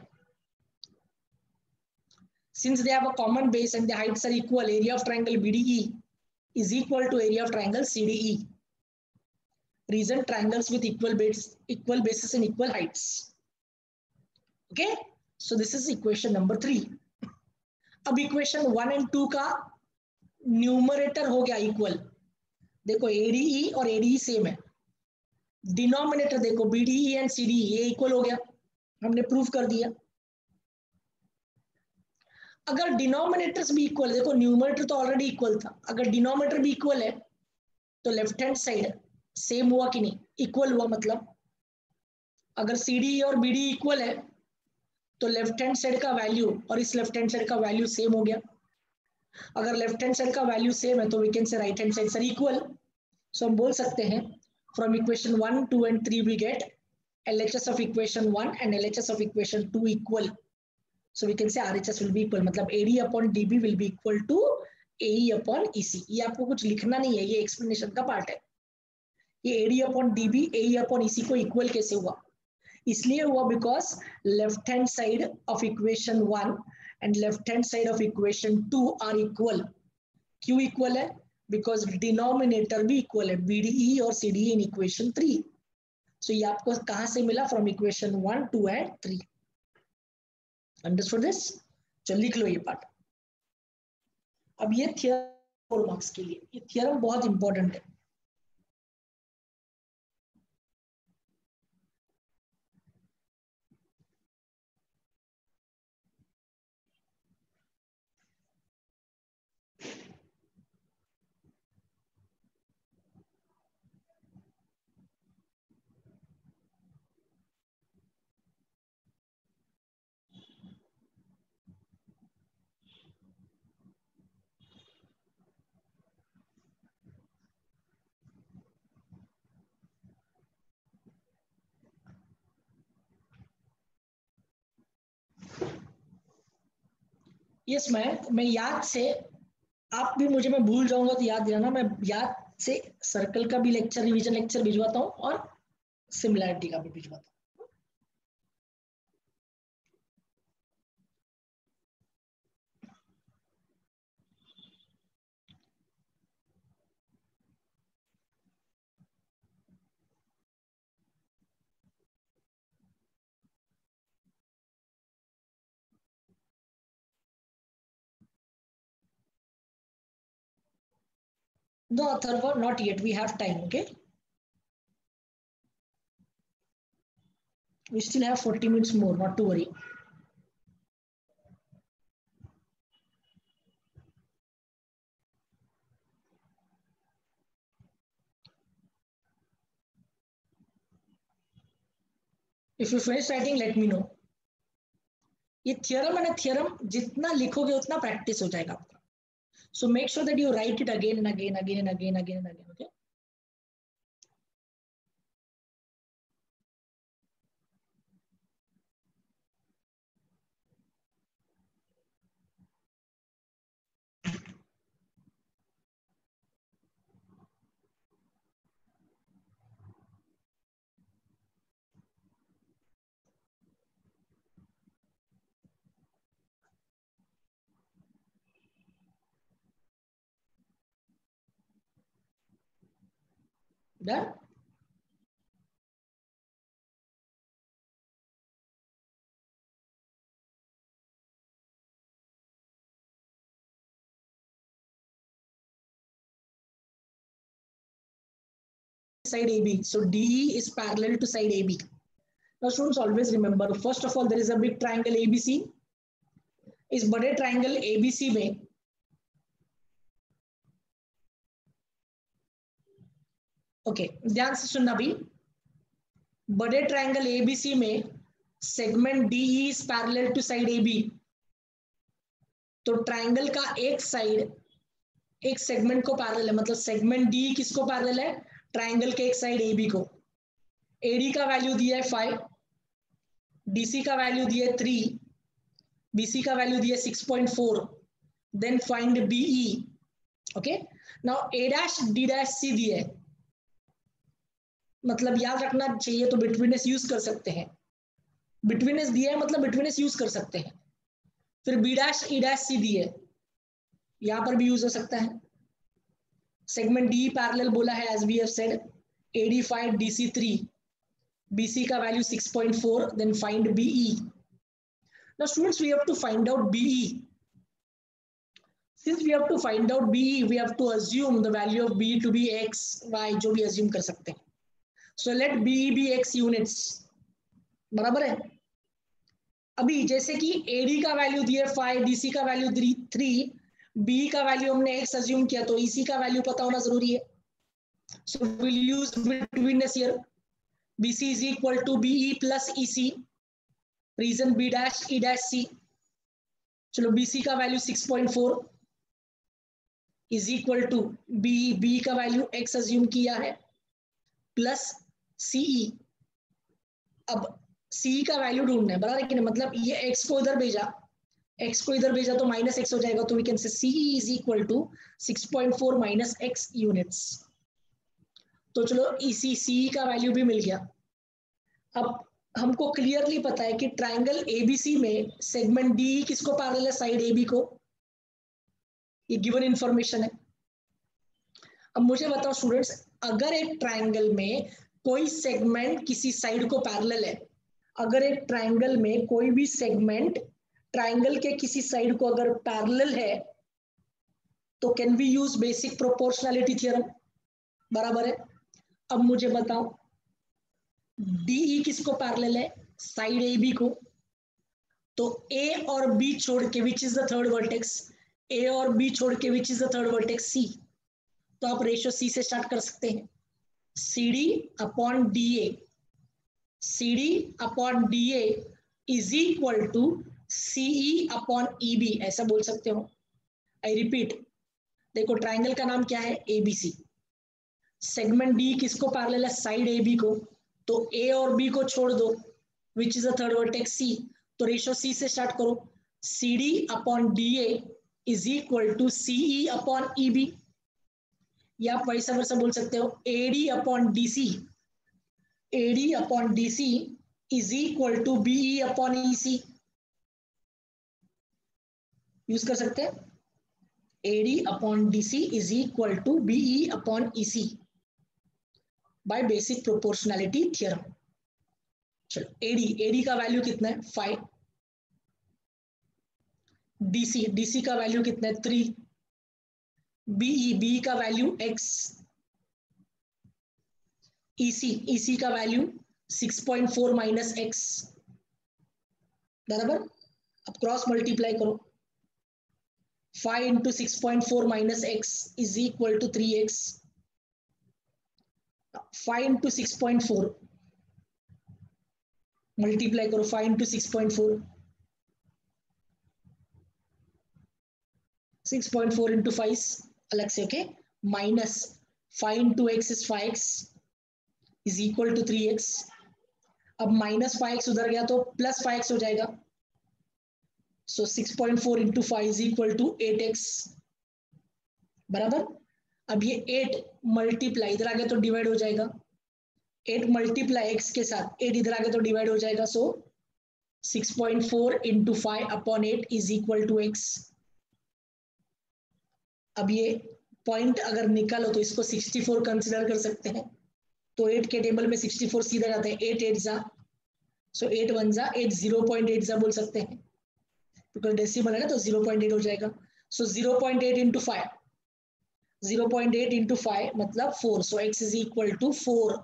[SPEAKER 1] Since they have a common base and the heights are equal, area of triangle BDE is equal to area of triangle CDE. Reason triangles with equal bases and equal heights. Okay, so this is equation number 3. अब equation 1 and 2 का numerator हो गया equal. देखो ADE और ADE same है. Denominator देखो BDE and CDE, ये equal हो गया, हमने प्रूफ कर दिया. अगर डिनोमिनेटर्स भी इक्वल, देखो न्यूमरेटर तो ऑलरेडी इक्वल था, अगर डिनोमिनेटर भी इक्वल है तो लेफ्ट हैंड साइड सेम हुआ कि नहीं? इक्वल हुआ. मतलब अगर सीडीई और बीडीई इक्वल है तो लेफ्ट हैंड साइड का वैल्यू और इस लेफ्ट हैंड साइड का वैल्यू सेम हो गया. अगर लेफ्ट हैंड साइड का वैल्यू सेम है तो we can say right hand side sir equal. So हम बोल सकते हैं from equation 1, 2 and 3 we get LHS of equation 1 and LHS of equation 2 equal. So we can say RHS will be equal, मतलब AD upon DB will be equal to AE upon EC. ये आपको कुछ लिखना नहीं है, ये explanation का part है. ये AD upon DB AE upon EC को इक्वल कैसे हुआ? इसलिए हुआ because left hand side of equation 1 and left hand side of equation 2 are equal. क्यों इक्वल है? बिकॉज डिनोमिनेटर भी इक्वल है, बीडीई और सीडीई इन इक्वेशन 3. सो ये आपको कहां से मिला? From equation 1, 2 and 3. Understood this? चलो लिख लो ये पार्ट. अब ये थियरम 4 मार्क्स के लिए, ये थियरम बहुत इंपॉर्टेंट है. यस मैं याद से, आप भी मुझे, मैं भूल जाऊंगा तो याद दिलाना, मैं याद से सर्कल का भी लेक्चर, रिवीजन लेक्चर भिजवाता हूँ और सिमिलैरिटी का भी भिजवाता हूँ. No, Atharva, not yet. We have time, okay? We still have 40 minutes more, not to worry. If you finish writing, let me know. ये थियरम है ना, थियरम जितना लिखोगे उतना प्रैक्टिस हो जाएगा आपका. So make sure that you write it again and again, again and again, again and again, okay? Done? Side AB. So DE is parallel to side AB. Now students, always remember, first of all, there is a big triangle ABC. इस बड़े triangle ABC में okay ध्यान से सुनना भी, बड़े triangle ABC में segment DE is parallel to side AB. तो ट्राइंगल का एक साइड एक सेगमेंट को पैरेलल है, मतलब सेगमेंट DE किसको पैरेलल है? ट्राइंगल के एक साइड AB को. AD का वैल्यू दिया है 5, DC का वैल्यू दिया है 3, BC का वैल्यू दिया है 6.4. Then find BE. Okay, now A', D', C दिया है, मतलब याद रखना चाहिए तो बिटवीनस यूज कर सकते हैं. बिटवीनस दिया है मतलब बिटवीनस यूज कर सकते हैं. फिर B', E', C दिए, यहां पर भी यूज हो सकता है. सेगमेंट डी पैरेलल बोला है as we have said, AD 5, DC 3, BC का value 6.4. Then find BE. Now students we have to find out BE. Since we have to find out BE, we have to assume the value of BE to be X, Y, जो भी assume कर सकते हैं. So let BE be X units. बराबर है. अभी जैसे कि AD का वैल्यू दिया 5, DC का वैल्यू 3, BE का वैल्यू हमने X assume किया, तो EC का वैल्यू पता होना जरूरी है. So we'll use betweenness here. BC is equal to BE plus EC. Reason B', E', C. चलो BC का value 6.4 is equal to B का वैल्यू X अज्यूम किया है प्लस CE. अब CE का वैल्यू ढूंढना है, बराबर है कि नहीं? मतलब ये X को इधर भेजा, X को इधर भेजा तो -X हो जाएगा, तो we can say CE is equal to 6.4 minus X units. तो चलो इसी CE का वैल्यू भी मिल गया. अब हमको क्लियरली पता है कि ट्राइंगल ABC में सेगमेंट DE किसको पैरेलल है? साइड AB को. ये गिवन इंफॉर्मेशन है. अब मुझे बताओ स्टूडेंट्स, अगर एक ट्राइंगल में कोई सेगमेंट किसी साइड को पैरेलल है, अगर एक ट्राइंगल में कोई भी सेगमेंट ट्राइंगल के किसी साइड को अगर पैरेलल है, तो can we use basic proportionality theorem. बराबर है. अब मुझे बताओ DE किसको पैरेलल है? साइड AB को. तो A और B छोड़ के विच is the third vertex? A और B छोड़ के विच is the third vertex? C. तो आप रेशियो C से स्टार्ट कर सकते हैं. CD upon DA, CD upon DA is equal to CE upon EB, ऐसा बोल सकते हो. आई रिपीट, देखो ट्राइंगल का नाम क्या है? ABC. सेगमेंट D किसको पैरेलल है? साइड AB को. तो A और B को छोड़ दो, which is the third vertex? C. तो रेशियो C से स्टार्ट करो. CD upon DA is equal to CE upon EB, या आप वैसा वैसा बोल सकते हो AD upon DC, AD upon DC is equal to BE upon EC. Use कर सकते हैं. AD upon DC is equal to BE upon EC by basic proportionality theorem. चलो AD का वैल्यू कितना है? 5. DC का वैल्यू कितना है? 3. बीई का वैल्यू x, EC का वैल्यू 6.4 माइनस x, बराबर। अब क्रॉस मल्टीप्लाई करो, 5 into 6.4 minus x is equal to 3x। 5 into 6.4 multiply करो, 5 इंटू 6.4, 6.4 इंटू 5 अलग से, okay, minus 5 into x is 5x is equal to 3x। अब माइनस 5x उधर गया तो प्लस 5x हो जाएगा, so 6.4 into 5 is equal to 8x, बराबर। अब ये 8 मल्टीप्लाई इधर आ गया तो डिवाइड हो जाएगा, 8 मल्टीप्लाई x के साथ 8 इधर आ गया तो डिवाइड हो जाएगा, so 6.4 into 5 upon 8 is equal to x। अब ये पॉइंट अगर निकालो तो इसको 64 कंसिडर कर सकते हैं, तो 8 के टेबल में 64 सीधा जाते हैं, 8 8 जा, सो 8 1 जा 8, 0.8 जा बोल सकते हैं, बिकॉज डेसिमल है ना, तो 0.8 हो जाएगा। सो 0.8 इंटू 5, 0.8 इंटू 5 मतलब 4, so x is equal to 4।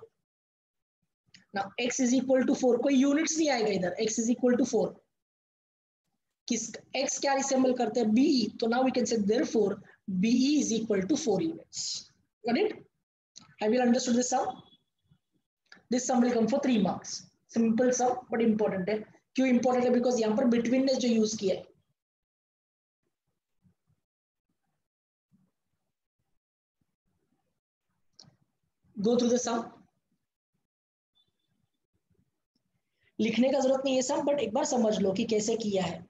[SPEAKER 1] Now x is equal to 4, कोई यूनिट्स नहीं आएगा इधर, x इज इक्वल टू 4, किस x क्या रिसेंबल करते हैं, BE, तो now we can say therefore BE is equal to 4 units. Got it? Have you understood this sum? This sum will come for 3 marks. Simple sum, but important है। क्यों important है? Because यहाँ पर betweenness जो use किया है। Go through the sum. लिखने का जरूरत नहीं है sum, but एक बार समझ लो कि कैसे किया है।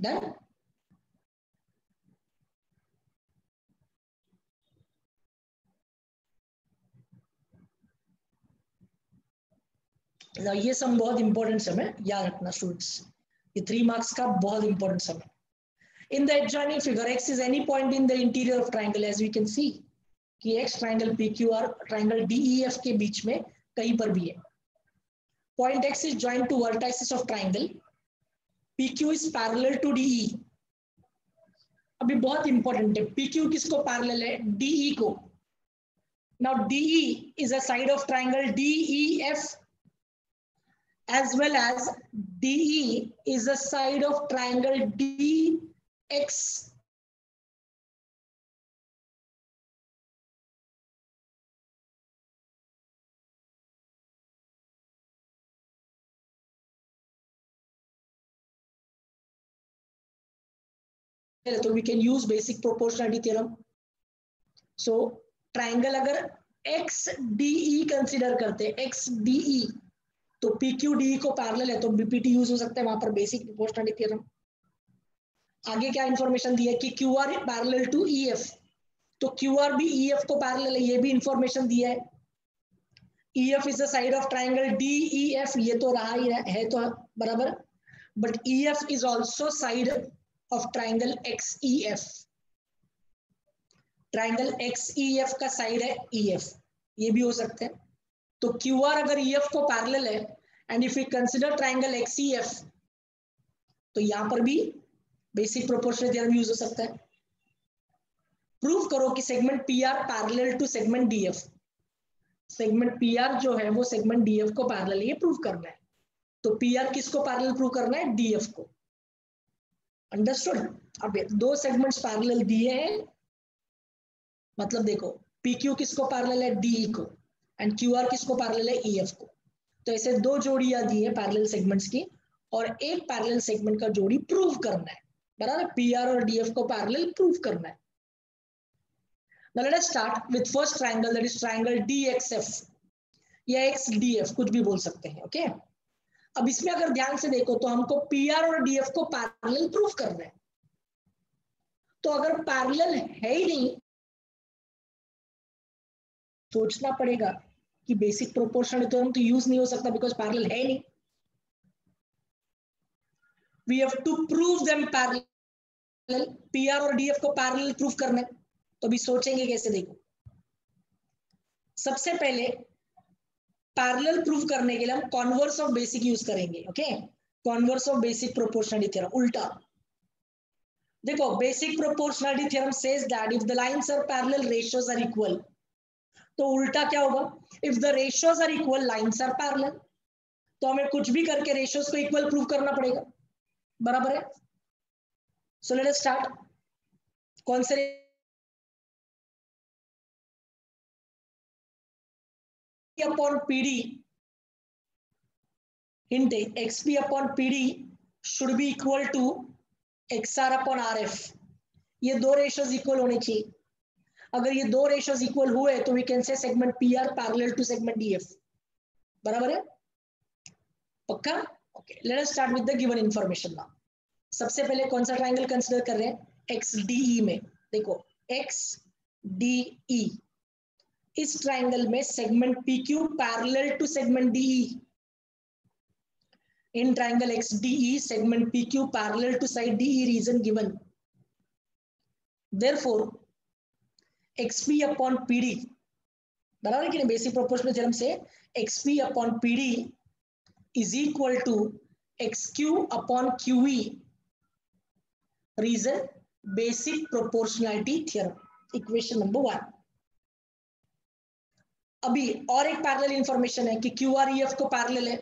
[SPEAKER 1] Done? ये सम बहुत इंपॉर्टेंट सम है, याद रखना स्टूडेंट्स, ये 3 मार्क्स का बहुत इंपॉर्टेंट सम है। In the adjoining figure, x is any point in the interior of triangle, as we can see कि x triangle PQR triangle DEF के बीच में कहीं पर भी है। Point x is joined to vertices of triangle, PQ is parallel to DE। अभी बहुत इंपॉर्टेंट है, PQ किसको पैरेलल है, DE को। Now DE is a side of triangle DEF as well as DE is a side of triangle DX। तो we can use basic proportionality theorem। So triangle अगर XDE consider करते हैं, XDE, तो PQDE को parallel है तो BPT use हो सकता है वहां पर, बेसिक प्रोपोर्शनलिटी थ्योरम। आगे क्या इंफॉर्मेशन दी है कि QR पैरेलल टू EF, तो QR भी EF को पैरेलल है, ये भी इंफॉर्मेशन दिया है। EF is the side of triangle DEF, ये तो रहा ही है तो बराबर, but EF is also side of triangle XEF। Triangle XEF का साइड है EF, ये भी हो सकते हैं। तो QR अगर EF को पैरेलल है and if you consider triangle XEF, तो यहां पर भी बेसिक प्रोपोर्शनल थ्योरम यूज हो सकता है। प्रूव करो कि segment PR parallel to segment DF। Segment PR जो है वो सेगमेंट DF को पैरेलल, ये प्रूव करना है। तो PR किसको पैरेलल प्रूव करना है, DF को। अंडरस्टूड? अब 2 सेगमेंट्स पैरेलल दिए हैं, मतलब देखो PQ किसको पैरेलल है, DE को, एंड QR किसको पैरेलल है, EF को। तो ऐसे दो जोड़ियां दी है पैरेलल सेगमेंट्स की, और एक पैरेलल सेगमेंट का जोड़ी प्रूव करना है, बराबर, PR और DF को पैरेलल प्रूव करना है। Now let us start with first triangle, that is triangle DXF या XDF, कुछ भी बोल सकते हैं, ओके। अब इसमें अगर ध्यान से देखो तो हमको PR और DF को पैरेलल प्रूव करना है। तो अगर पैरेलल है ही नहीं, सोचना पड़ेगा कि बेसिक प्रोपोर्शनल थ्योरम तो यूज नहीं हो सकता, बिकॉज पैरेलल है नहीं। We have to prove them parallel, PR और DF को पैरेलल प्रूव करना है। तो अभी सोचेंगे कैसे, देखो। सबसे पहले पैरेलल प्रूव करने के लिए हम कॉन्वर्स ऑफ बेसिक यूज करेंगे, okay. Converse of basic proportionality theorem, उल्टा। देखो, basic proportionality theorem says that if the lines are parallel, ratios are equal. तो उल्टा क्या होगा, if the ratios are equal, lines are parallel. तो हमें कुछ भी करके रेशियोज को इक्वल प्रूव करना पड़ेगा, बराबर है। So let us start. कौन से upon PD, hint XP upon PD should be equal to XR upon RF। ये दो रेशियोज इक्वल होने चाहिए। अगर ये दो रेशियोज इक्वल हुए तो we can say segment PR parallel to segment DF, बराबर है, पक्का। Okay, let us start with the given information now. सबसे पहले कौन सा ट्राइंगल कंसीडर कर रहे हैं, XDE में। देखो XDE, इस ट्राइंगल में segment PQ parallel to segment DE। In triangle XDE, segment PQ parallel to side DE, reason given. Therefore, XP upon PD, बराबर है कि नहीं, बेसिक प्रोपोर्शनल थ्योरम से XP upon PD is equal to XQ upon QE, reason basic proportionality theorem, equation number 1। अभी और एक parallel information है कि QREF को पैरेलल है।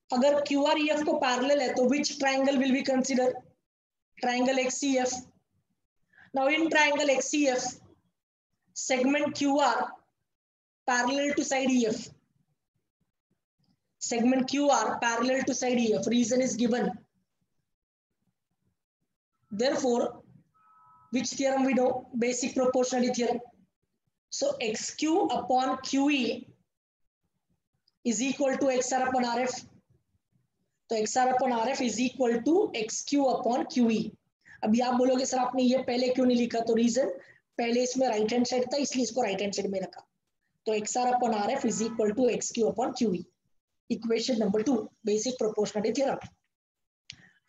[SPEAKER 1] अगर QREF को पैरेलल है तो which triangle will we consider, triangle XCF। Now in triangle XCF, segment QR parallel to side EF, segment QR parallel to side EF, reason is given। Therefore, which theorem we know, basic proportionality theorem। So XQ upon QE is equal to XR upon RF। तो XR upon RF is equal to XQ upon QE। अभी आप बोलोगे sir आपने ये पहले क्यों नहीं लिखा, तो रीजन, पहले इसमें राइट हैंड साइड था इसलिए इसको राइट हैंड साइड में रखा। तो XR upon RF is equal to XQ upon QE, equation number 2, basic proportionality theorem.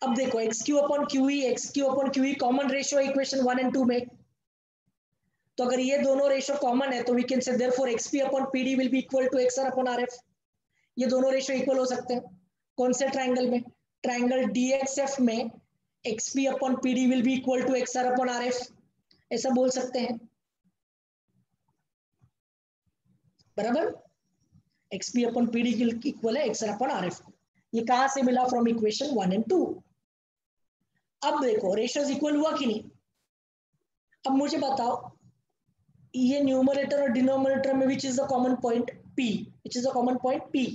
[SPEAKER 1] अब देखो XQ upon QE common ratio equation 1 and 2 में। तो अगर ये दोनों रेशियो कॉमन है तो we can say therefore XP upon PD will be equal to XR upon RF। ये दोनों रेशियो इक्वल हो सकते हैं। कौन से ट्राइंगल में, ट्राइंगल DXF में XP upon PD will be equal to XR upon RF, ऐसा बोल सकते हैं, बराबर। XP upon PD इक्वल है XR upon RF। ये कहां से मिला, फ्रॉम इक्वेशन 1 एंड 2। अब देखो रेशियोज इक्वल हुआ कि नहीं। अब मुझे बताओ ये न्यूमरेटर और डिनोमिनेटर में which is the common point P, which is the common point P,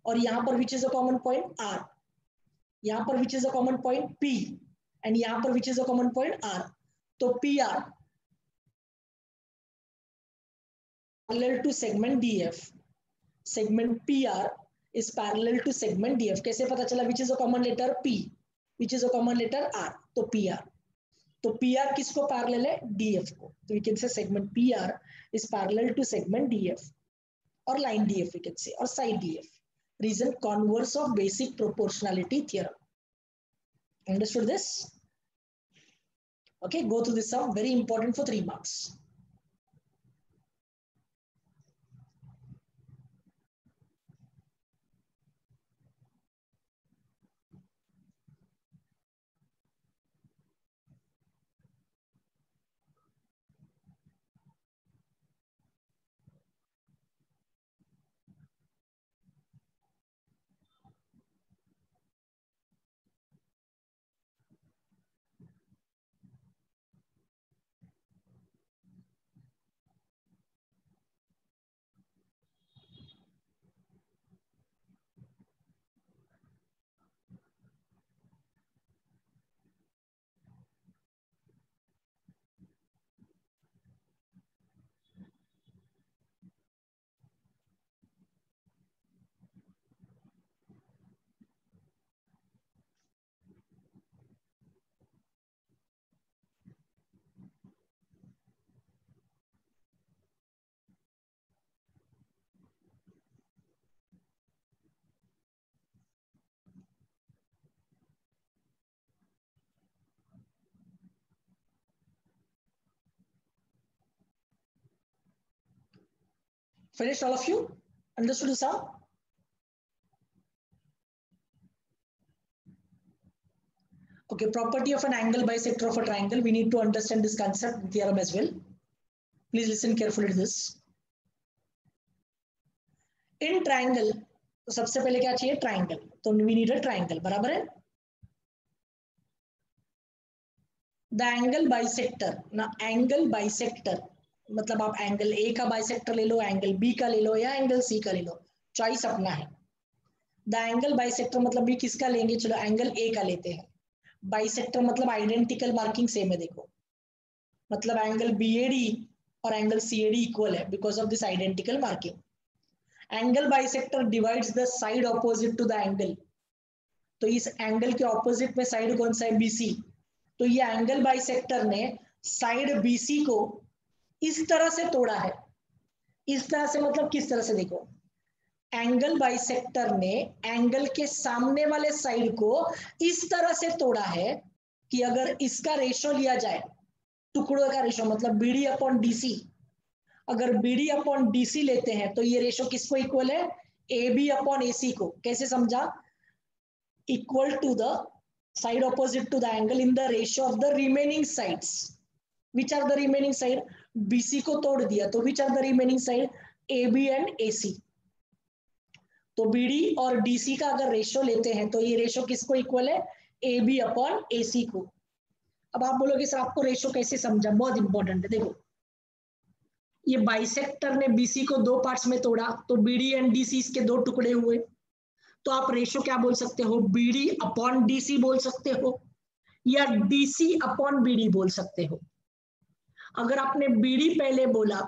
[SPEAKER 1] और यहाँ पर which is the common point R, यहाँ पर which is the common point P, and यहाँ पर which is the common point R। तो PR parallel to segment DF, segment PR is parallel to segment DF। कैसे पता चला, which is the common letter P, which is the common letter R, तो PR। तो PR किसको parallel है, DF को। तो we can say segment PR is parallel to segment DF, और line DF we can say, और side DF, reason converse of basic proportionality theorem. Understood this? Okay, go through this sum, very important for 3 marks. Finished, all of you? Understood, Sam? Okay, property of an angle bisector of a triangle. We need to understand this concept theorem as well. Please listen carefully to this. In triangle, तो सबसे पहले क्या चाहिए? Triangle. तो we need a triangle. बराबर है? The angle bisector. ना angle bisector मतलब आप एंगल ए का बाइसेक्टर ले लो, एंगल बी का ले लो या एंगल सी का ले लो, चॉइस अपना है. द एंगल बाइसेक्टर मतलब भी किसका लेंगे? चलो एंगल ए का लेते हैं. बाइसेक्टर मतलब आइडेंटिकल मार्किंग सेम है. देखो मतलब एंगल बीएडी और एंगल सीएडी इक्वल है because of this identical marking. Angle bisector divides the side opposite to the angle. तो इस एंगल के ऑपोजिट में साइड कौन सा है? बीसी. तो ये एंगल बाइसेक्टर ने साइड बीसी को इस तरह से तोड़ा है. इस तरह से मतलब किस तरह से? देखो एंगल बाइसेक्टर ने एंगल के सामने वाले साइड को इस तरह से तोड़ा है कि अगर इसका रेशो लिया जाए, टुकड़ों का रेशो मतलब बीडी अपॉन डीसी, अगर बीडी अपॉन डीसी लेते हैं तो ये रेशो किसको इक्वल है? ए बी अपॉन एसी को. कैसे समझा? Equal to the side opposite to the angle in the ratio of the remaining sides. Which are the remaining side? BC को तोड़ दिया तो which are the remaining side? A B and AC. तो BD और DC का अगर ratio लेते हैं तो ये रेशो किसको इक्वल है? ए बी अपॉन एसी को. अब आप बोलोगे सर आपको रेशो कैसे समझा? बहुत इंपॉर्टेंट है. देखो ये बाइसेक्टर ने बीसी को दो पार्ट्स में तोड़ा तो बीडी एंड डीसी इसके दो टुकड़े हुए. तो आप रेशो क्या बोल सकते हो? बीडी अपॉन डीसी बोल सकते हो या डीसी अपॉन बीडी बोल सकते हो. अगर आपने बीडी पहले बोला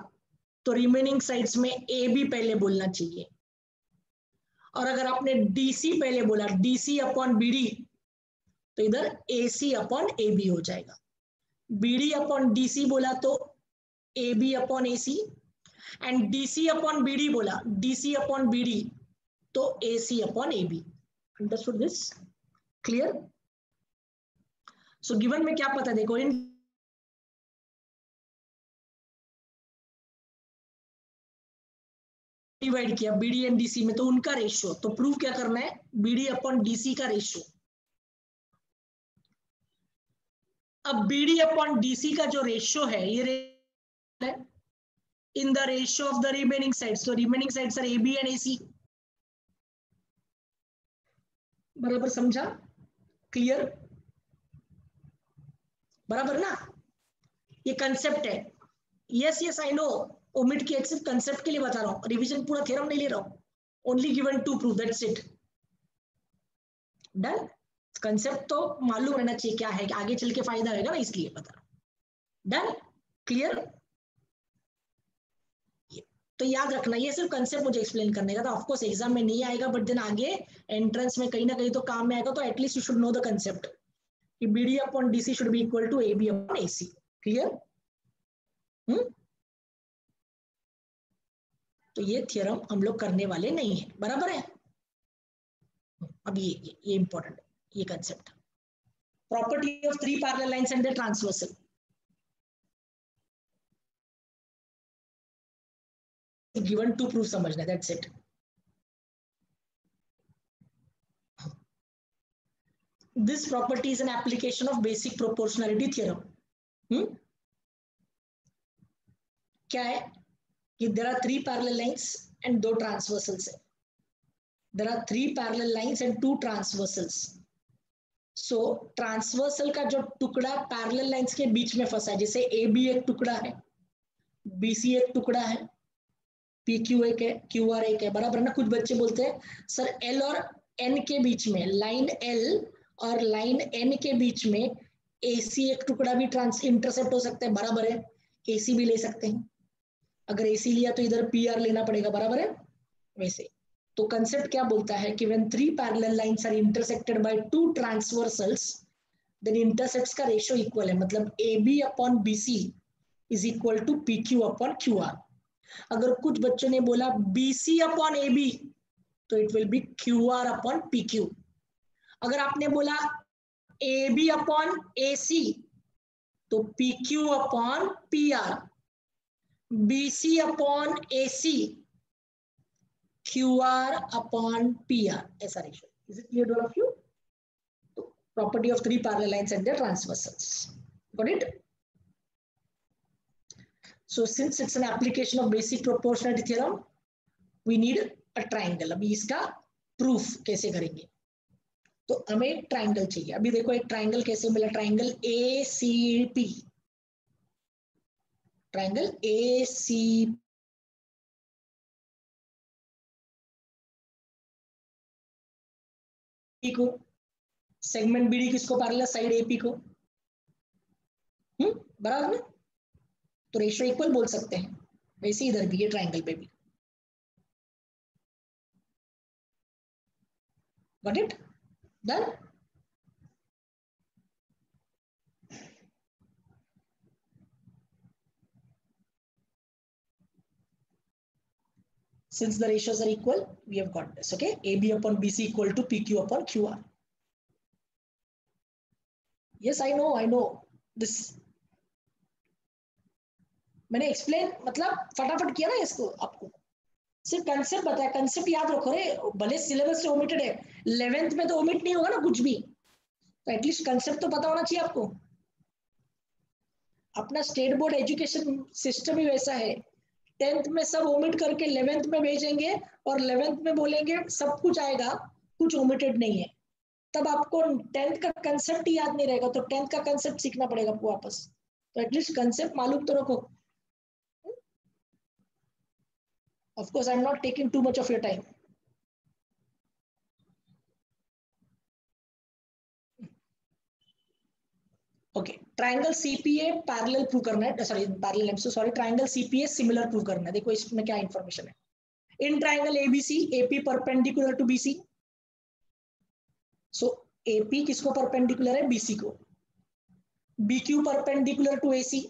[SPEAKER 1] तो रिमेनिंग साइड्स में ए बी पहले बोलना चाहिए, और अगर आपने डीसी पहले बोला डीसी अपॉन बीडी तो इधर एसी अपॉन ए बी हो जाएगा. बीडी अपॉन डीसी बोला तो A B upon AC, and DC upon BD बोला डीसी अपॉन बीडी तो AC upon A B. Understood this? Clear? So given में क्या पता? देखो इन डिवाइड किया बीडी एंड डीसी में तो उनका रेशियो, तो प्रूव क्या करना है? बीडी अपॉन डीसी का रेशियो. अब बीडी अपॉन डीसी का जो रेशियो है ये in the ratio of the remaining sides. तो remaining sides R A B and AC. बराबर समझा? क्लियर? बराबर ना? ये कंसेप्ट है. Yes yes I know, omit किया, सिर्फ कंसेप्ट के लिए बता रहा हूं, रिवीजन पूरा थ्योरम नहीं ले रहा हूं. Only given to prove, that's it. Done? Concept तो मालूम रहना चाहिए क्या है, कि आगे चल के फायदा होगा ना, इसलिए बता रहा हूं. डन? क्लियर? तो याद रखना ये सिर्फ कंसेप्ट मुझे एक्सप्लेन करने का था. ऑफ कोर्स एग्जाम में नहीं आएगा बट देन आगे एंट्रेंस में कहीं ना कहीं तो काम में आएगा. तो at least you should know the concept कि BD upon DC should be equal to A B upon AC. Clear? तो ये थियरम हम लोग करने वाले नहीं है. बराबर है? अब ये इंपॉर्टेंट है ये concept. Property of three parallel lines and the transversal. Given to proof समझना, that's it. This property is an application of basic proportionality theorem. क्या है कि there are three parallel lines and दो transversals है. There are three parallel lines and two transversals. So transversal का जो टुकड़ा parallel lines के बीच में फंसा है, जैसे AB एक टुकड़ा है, BC एक टुकड़ा है, PQ एक है, QR एक है. बराबर ना? कुछ बच्चे बोलते हैं सर L और N के बीच में, लाइन L और लाइन N के बीच में AC एक टुकड़ा भी इंटरसेप्ट हो सकता है. बराबर है, AC भी ले सकते हैं. अगर AC लिया तो इधर PR लेना पड़ेगा. बराबर है? वैसे तो कंसेप्ट क्या बोलता है कि when three parallel lines are intersected by two transversals then intercepts का रेशियो इक्वल है. मतलब AB upon BC is equal to PQ upon QR. अगर कुछ बच्चों ने बोला BC अपॉन AB तो it will be QR upon PQ. अगर आपने बोला AB अपॉन AC तो PQ upon PR, BC upon AC QR upon PR, ऐसा ratio. Is it clear to all of you? Property of three parallel lines and their transversals. Got it? So since it's an application of basic proportionality theorem, we need a triangle. अभी इसका proof कैसे करेंगे? तो हमें एक triangle चाहिए. अभी देखो एक ट्राइंगल कैसे मिला. ट्राइंगल ACP, ट्राइंगल ACP को, सेगमेंट BD किसको पैरेलल, साइड AP को. बराबर में, तो रेशियो इक्वल बोल सकते हैं. वैसे इधर भी, ये ट्राइंगल पे भी. Got it? Done. Since the ratios are equal, we have got this. Okay, AB upon BC equal to PQ upon QR. Yes, I know this. मैंने एक्सप्लेन मतलब फटाफट किया ना इसको. आपको सिर्फ कंसेप्ट बताया. कंसेप्ट याद रखो रे. भले सिलेबस से ओमिटेड है, 11th में तो ओमिट नहीं होगा ना कुछ भी, तो एटलीस्ट कंसेप्ट तो पता होना चाहिए आपको. अपना स्टेट बोर्ड एजुकेशन सिस्टम ही वैसा है. 10th में सब ओमिट करके 11th में भेजेंगे और 11th में बोलेंगे सब कुछ आएगा, कुछ ओमिटेड नहीं है. तब आपको 10th का कंसेप्ट ही याद नहीं रहेगा, तो 10th का कंसेप्ट सीखना पड़ेगा आपको वापस. तो एटलीस्ट कंसेप्ट मालूम तो रखो. Of course, I'm not taking too much of your time. Okay, triangle CPA parallel prove करना है. Sorry parallel, I'm so sorry. Triangle CPA similar prove करना है. देखो इसमें क्या इंफॉर्मेशन है. In triangle ABC, AP perpendicular to BC. So AP किसको perpendicular है? BC को. BQ perpendicular to AC.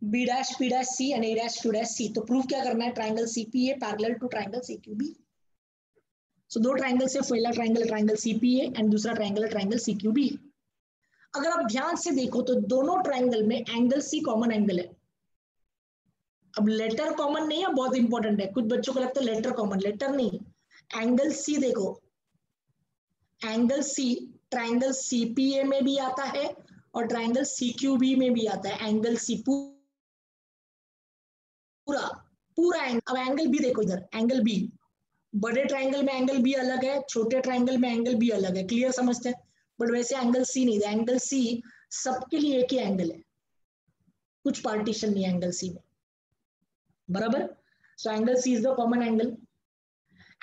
[SPEAKER 1] B dash P dash C and A dash Q dash C. तो प्रूफ क्या करना है? Triangle CPA parallel to triangle CQB. So दो triangle से पहला ट्राइंगल CPA एंड दूसरा ट्राइंगल CQB. अगर आप ध्यान से देखो तो दोनों ट्राइंगल में एंगल C कॉमन एंगल है. अब लेटर कॉमन नहीं है, बहुत इंपॉर्टेंट है. कुछ बच्चों को लगता है लेटर कॉमन, लेटर नहीं. एंगल C देखो, एंगल C ट्राइंगल CPA में भी आता है और ट्राइंगल CQB में भी आता है. एंगल C पूरा एंगल. अब एंगल बी देखो, इधर एंगल बी, बड़े ट्राइंगल में एंगल बी अलग है, छोटे ट्राइंगल में एंगल बी अलग है. क्लियर समझते हैं? बट वैसे एंगल सी नहीं है. एंगल सी सबके लिए एक ही एंगल है, कुछ पार्टीशन नहीं है एंगल सी में. बराबर. So angle C is the common angle.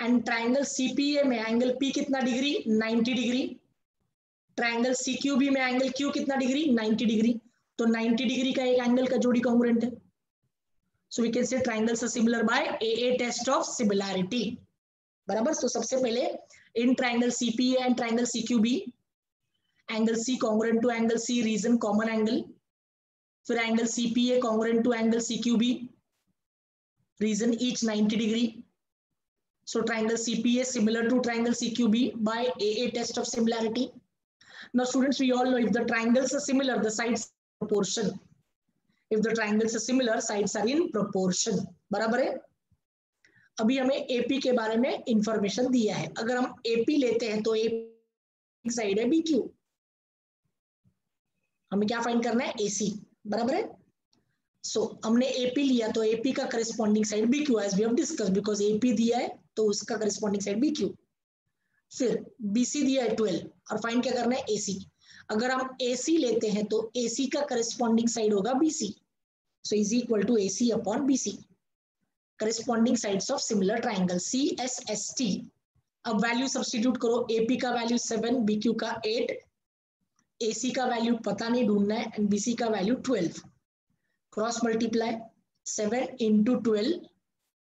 [SPEAKER 1] And triangle CPA में एंगल पी कितना डिग्री? 90 डिग्री. ट्राइंगल सीक्यूबी में एंगल क्यू कितना डिग्री? 90 डिग्री. तो 90 डिग्री का एक एंगल का जोड़ी कॉन्ग्रुएंट है. So we can say triangles are similar by AA test of similarity. बराबर. So सबसे पहले in triangle CPA and triangle CQB, angle C congruent to angle C, region common angle. फिर angle CPA congruent to angle CQB, region each 90 degree. So triangle CPA similar to triangle CQB by AA test of similarity. Now students, we all know if the triangles are similar, the sides are proportion. If the triangles are similar, sides are in proportion. बराबर है. अभी हमें AP के बारे में information दिया है. अगर हम AP लेते हैं तो AP साइड है BQ. हमें क्या फाइंड करना है? AC. बराबर है. सो हमने AP लिया तो AP का corresponding side BQ, as we have discussed, because AP दिया है तो उसका करस्पॉन्डिंग साइड BQ. फिर BC दिया है 12 और फाइंड क्या करना है? AC. अगर हम AC लेते हैं तो AC का करस्पॉन्डिंग साइड होगा BC. So is equal to AC upon BC. Corresponding sides of similar triangle CSST. अब वैल्यू सब्स्टिट्यूट करो. AP का वैल्यू 7, BQ का 8, AC का वैल्यू पता नहीं, ढूंढना है, एंड BC का value 12. Cross multiply 7 into 12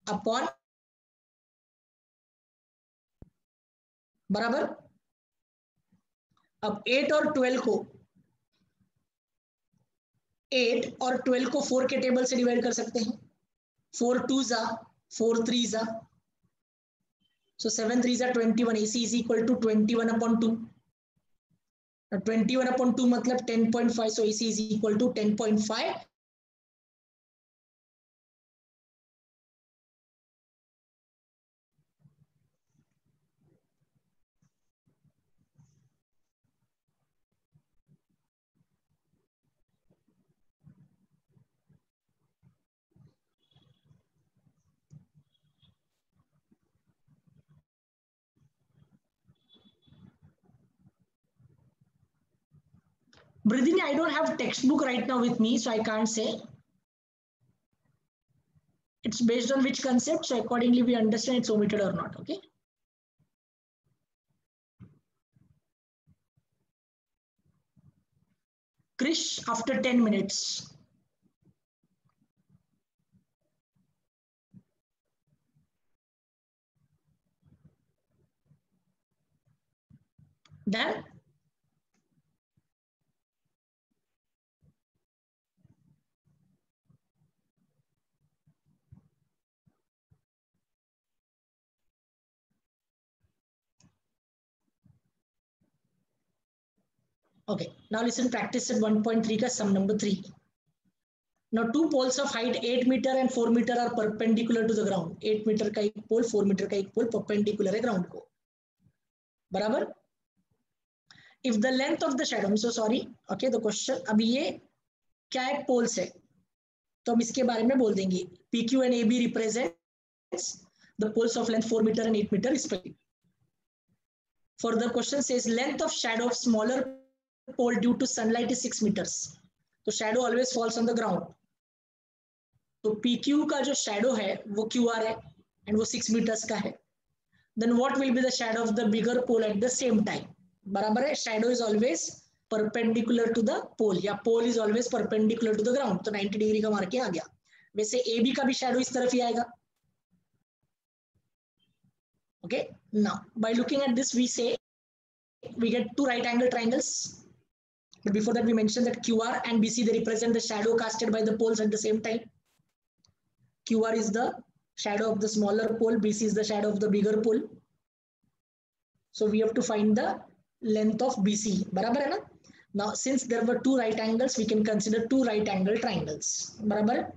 [SPEAKER 1] upon, बराबर. अब 8 और 12 को 4 के टेबल से डिवाइड कर सकते हैं. 4 2 जा, 4 3 जा, so 7 3 जा 21. AC is equal to 21 upon 2. 21 upon 2 मतलब 10.5. so AC is equal to 10.5 Breathing, I don't have textbook right now with me, so I can't say. It's based on which concept, so accordingly we understand it's omitted or not. Okay. Krish, after 10 minutes. Done? Okay, now listen, practice at 1.3 ka sum number 3. Now two poles of height 8 meter and 4 meter are perpendicular to the ground. 8 meter का एक pole, 4 meter का एक pole perpendicular है ground को. बराबर? If the length of the shadow, I'm so sorry. Okay, the question, अभी ये क्या है, poles है. तो हम इसके बारे में बोल देंगे. PQ and AB represents the poles of length 4 meter and 8 meter respectively. Further question says length of shadow of smaller pole due to sunlight is 6 meters. तो shadow always falls on the ground. तो PQ का जो shadow है वो QR है and वो 6 meters का है. Then what will be the shadow of the bigger pole at the same time? बराबर है, shadow is always perpendicular to the pole या pole is always perpendicular to the ground. तो 90 degree का मार के आ गया. वैसे AB का भी shadow इस तरफ ही आएगा. Okay, now by looking at this we say we get two right angle triangles. But before that, we mentioned that QR and BC, they represent the shadow casted by the poles at the same time. QR is the shadow of the smaller pole, BC is the shadow of the bigger pole. So we have to find the length of BC. Barabar hai na? Now, since there were two right angles, we can consider two right angle triangles. Barabar?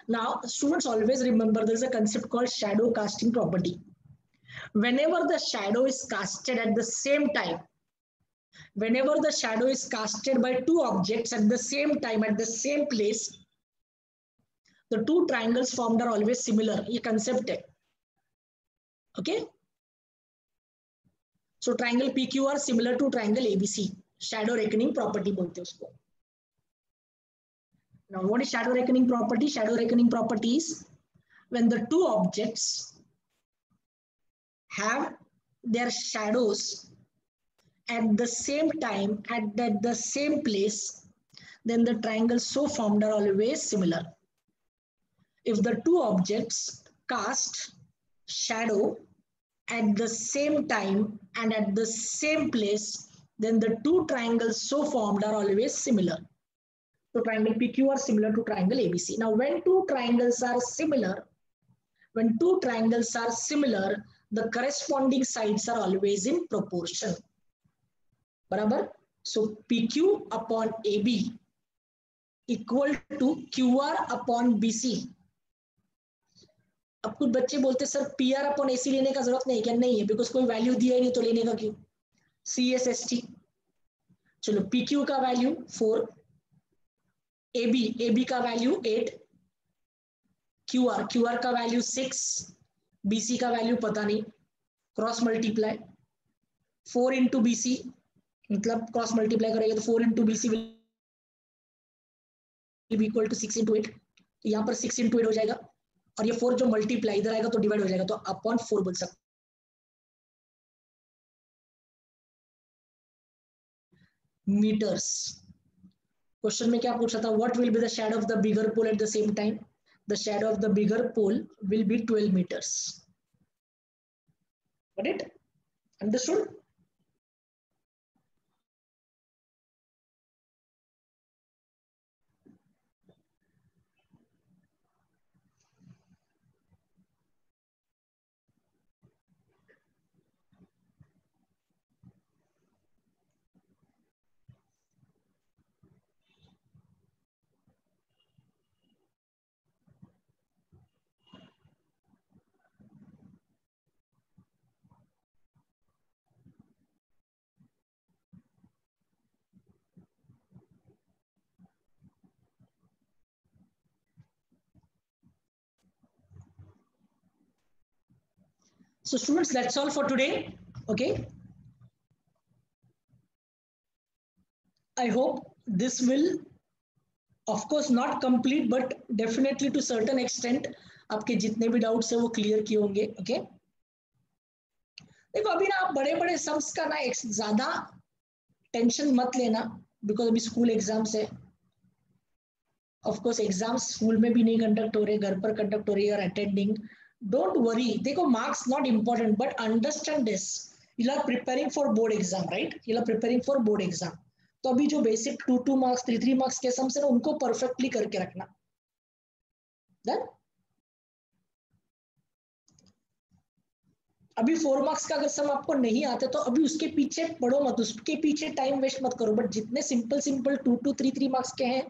[SPEAKER 1] Now, students always remember there is a concept called shadow casting property. Whenever the shadow is casted at the same time, whenever the shadow is casted by two objects at the same time, at the same place, the two triangles formed are always similar. ये concept है. Okay? So triangle PQ are similar to triangle ABC. Shadow reckoning property बोलते हैं उसको. Now what is shadow reckoning property? Shadow reckoning property is when the two objects have their shadows at the same time, at the same place, then the triangles so formed are always similar. If the two objects cast shadow at the same time and at the same place, then the two triangles so formed are always similar. So triangle PQ are similar to triangle ABC. Now when two triangles are similar, the corresponding sides are always in proportion. Barabar? So PQ upon AB equal to QR upon BC. अब कुछ बच्चे बोलते sir PR upon AC लेने का जरूरत नहीं, क्या नहीं है, बिकॉज कोई वैल्यू दिया ही नहीं तो लेने का क्यों. CSST. चलो PQ का वैल्यू 4, AB का वैल्यू 8, QR का वैल्यू 6, BC का वैल्यू पता नहीं, क्रॉस मल्टीप्लाई 4 इंटू BC, मतलब क्रॉस मल्टीप्लाई करेंगे तो 4 into BC will be equal to 6 into 8. तो यहाँ पर 6 इंटू 8 हो जाएगा और ये 4 जो मल्टीप्लाई इधर आएगा तो डिवाइड हो जाएगा, तो अपॉन 4 बोल सकते. मीटर्स. क्वेश्चन में क्या पूछा था, what will be the shadow of the bigger pole at the same time. The shadow of the bigger pole will be 12 meters. Got it? Understood? So students, that's all for today. Okay. I hope this will, of course, not complete, but definitely to certain extent आपके जितने भी doubts है वो clear किए होंगे. Okay, देखो अभी ना आप बड़े बड़े सम्स का ना ज्यादा टेंशन मत लेना, बिकॉज अभी स्कूल एग्जाम्स है. ऑफ कोर्स एग्जाम्स स्कूल में भी नहीं कंडक्ट हो रहे, घर पर कंडक्ट हो रही है, अटेंडिंग. Don't worry. देखो marks not important, but understand this, you are preparing for board exam, right? You are preparing for board exam. तो अभी जो बेसिक 2 मार्क्स 3 मार्क्स के सम्स है ना, उनको परफेक्टली करके रखना. डन. अभी 4 मार्क्स का अगर सम आपको नहीं आते तो अभी उसके पीछे पढ़ो मत, उसके पीछे टाइम वेस्ट मत करो. बट जितने सिंपल सिंपल 2 3 मार्क्स के हैं,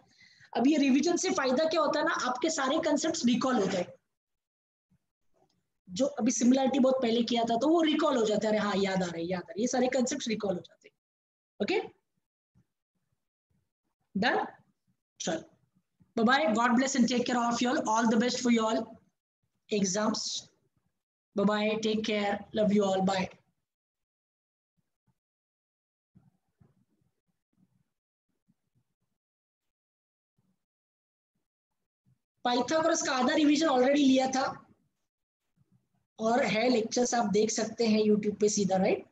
[SPEAKER 1] अभी ये रिवीजन से फायदा क्या होता है ना, आपके सारे कंसेप्ट रिकॉल हो जाए. जो अभी सिमिलरिटी बहुत पहले किया था तो वो रिकॉल हो जाता है. अरे हाँ, याद आ रहा है, याद आ रहा है, ये सारे कंसेप्ट रिकॉल हो जाते हैं. Okay, done. चल, bye bye, God bless and take care of you all the best for you all exams. Bye bye, take care, love you all, bye. Pythagoras का आधा रिवीजन ऑलरेडी लिया था और है लेक्चर्स, आप देख सकते हैं यूट्यूब पे सीधा, राइट?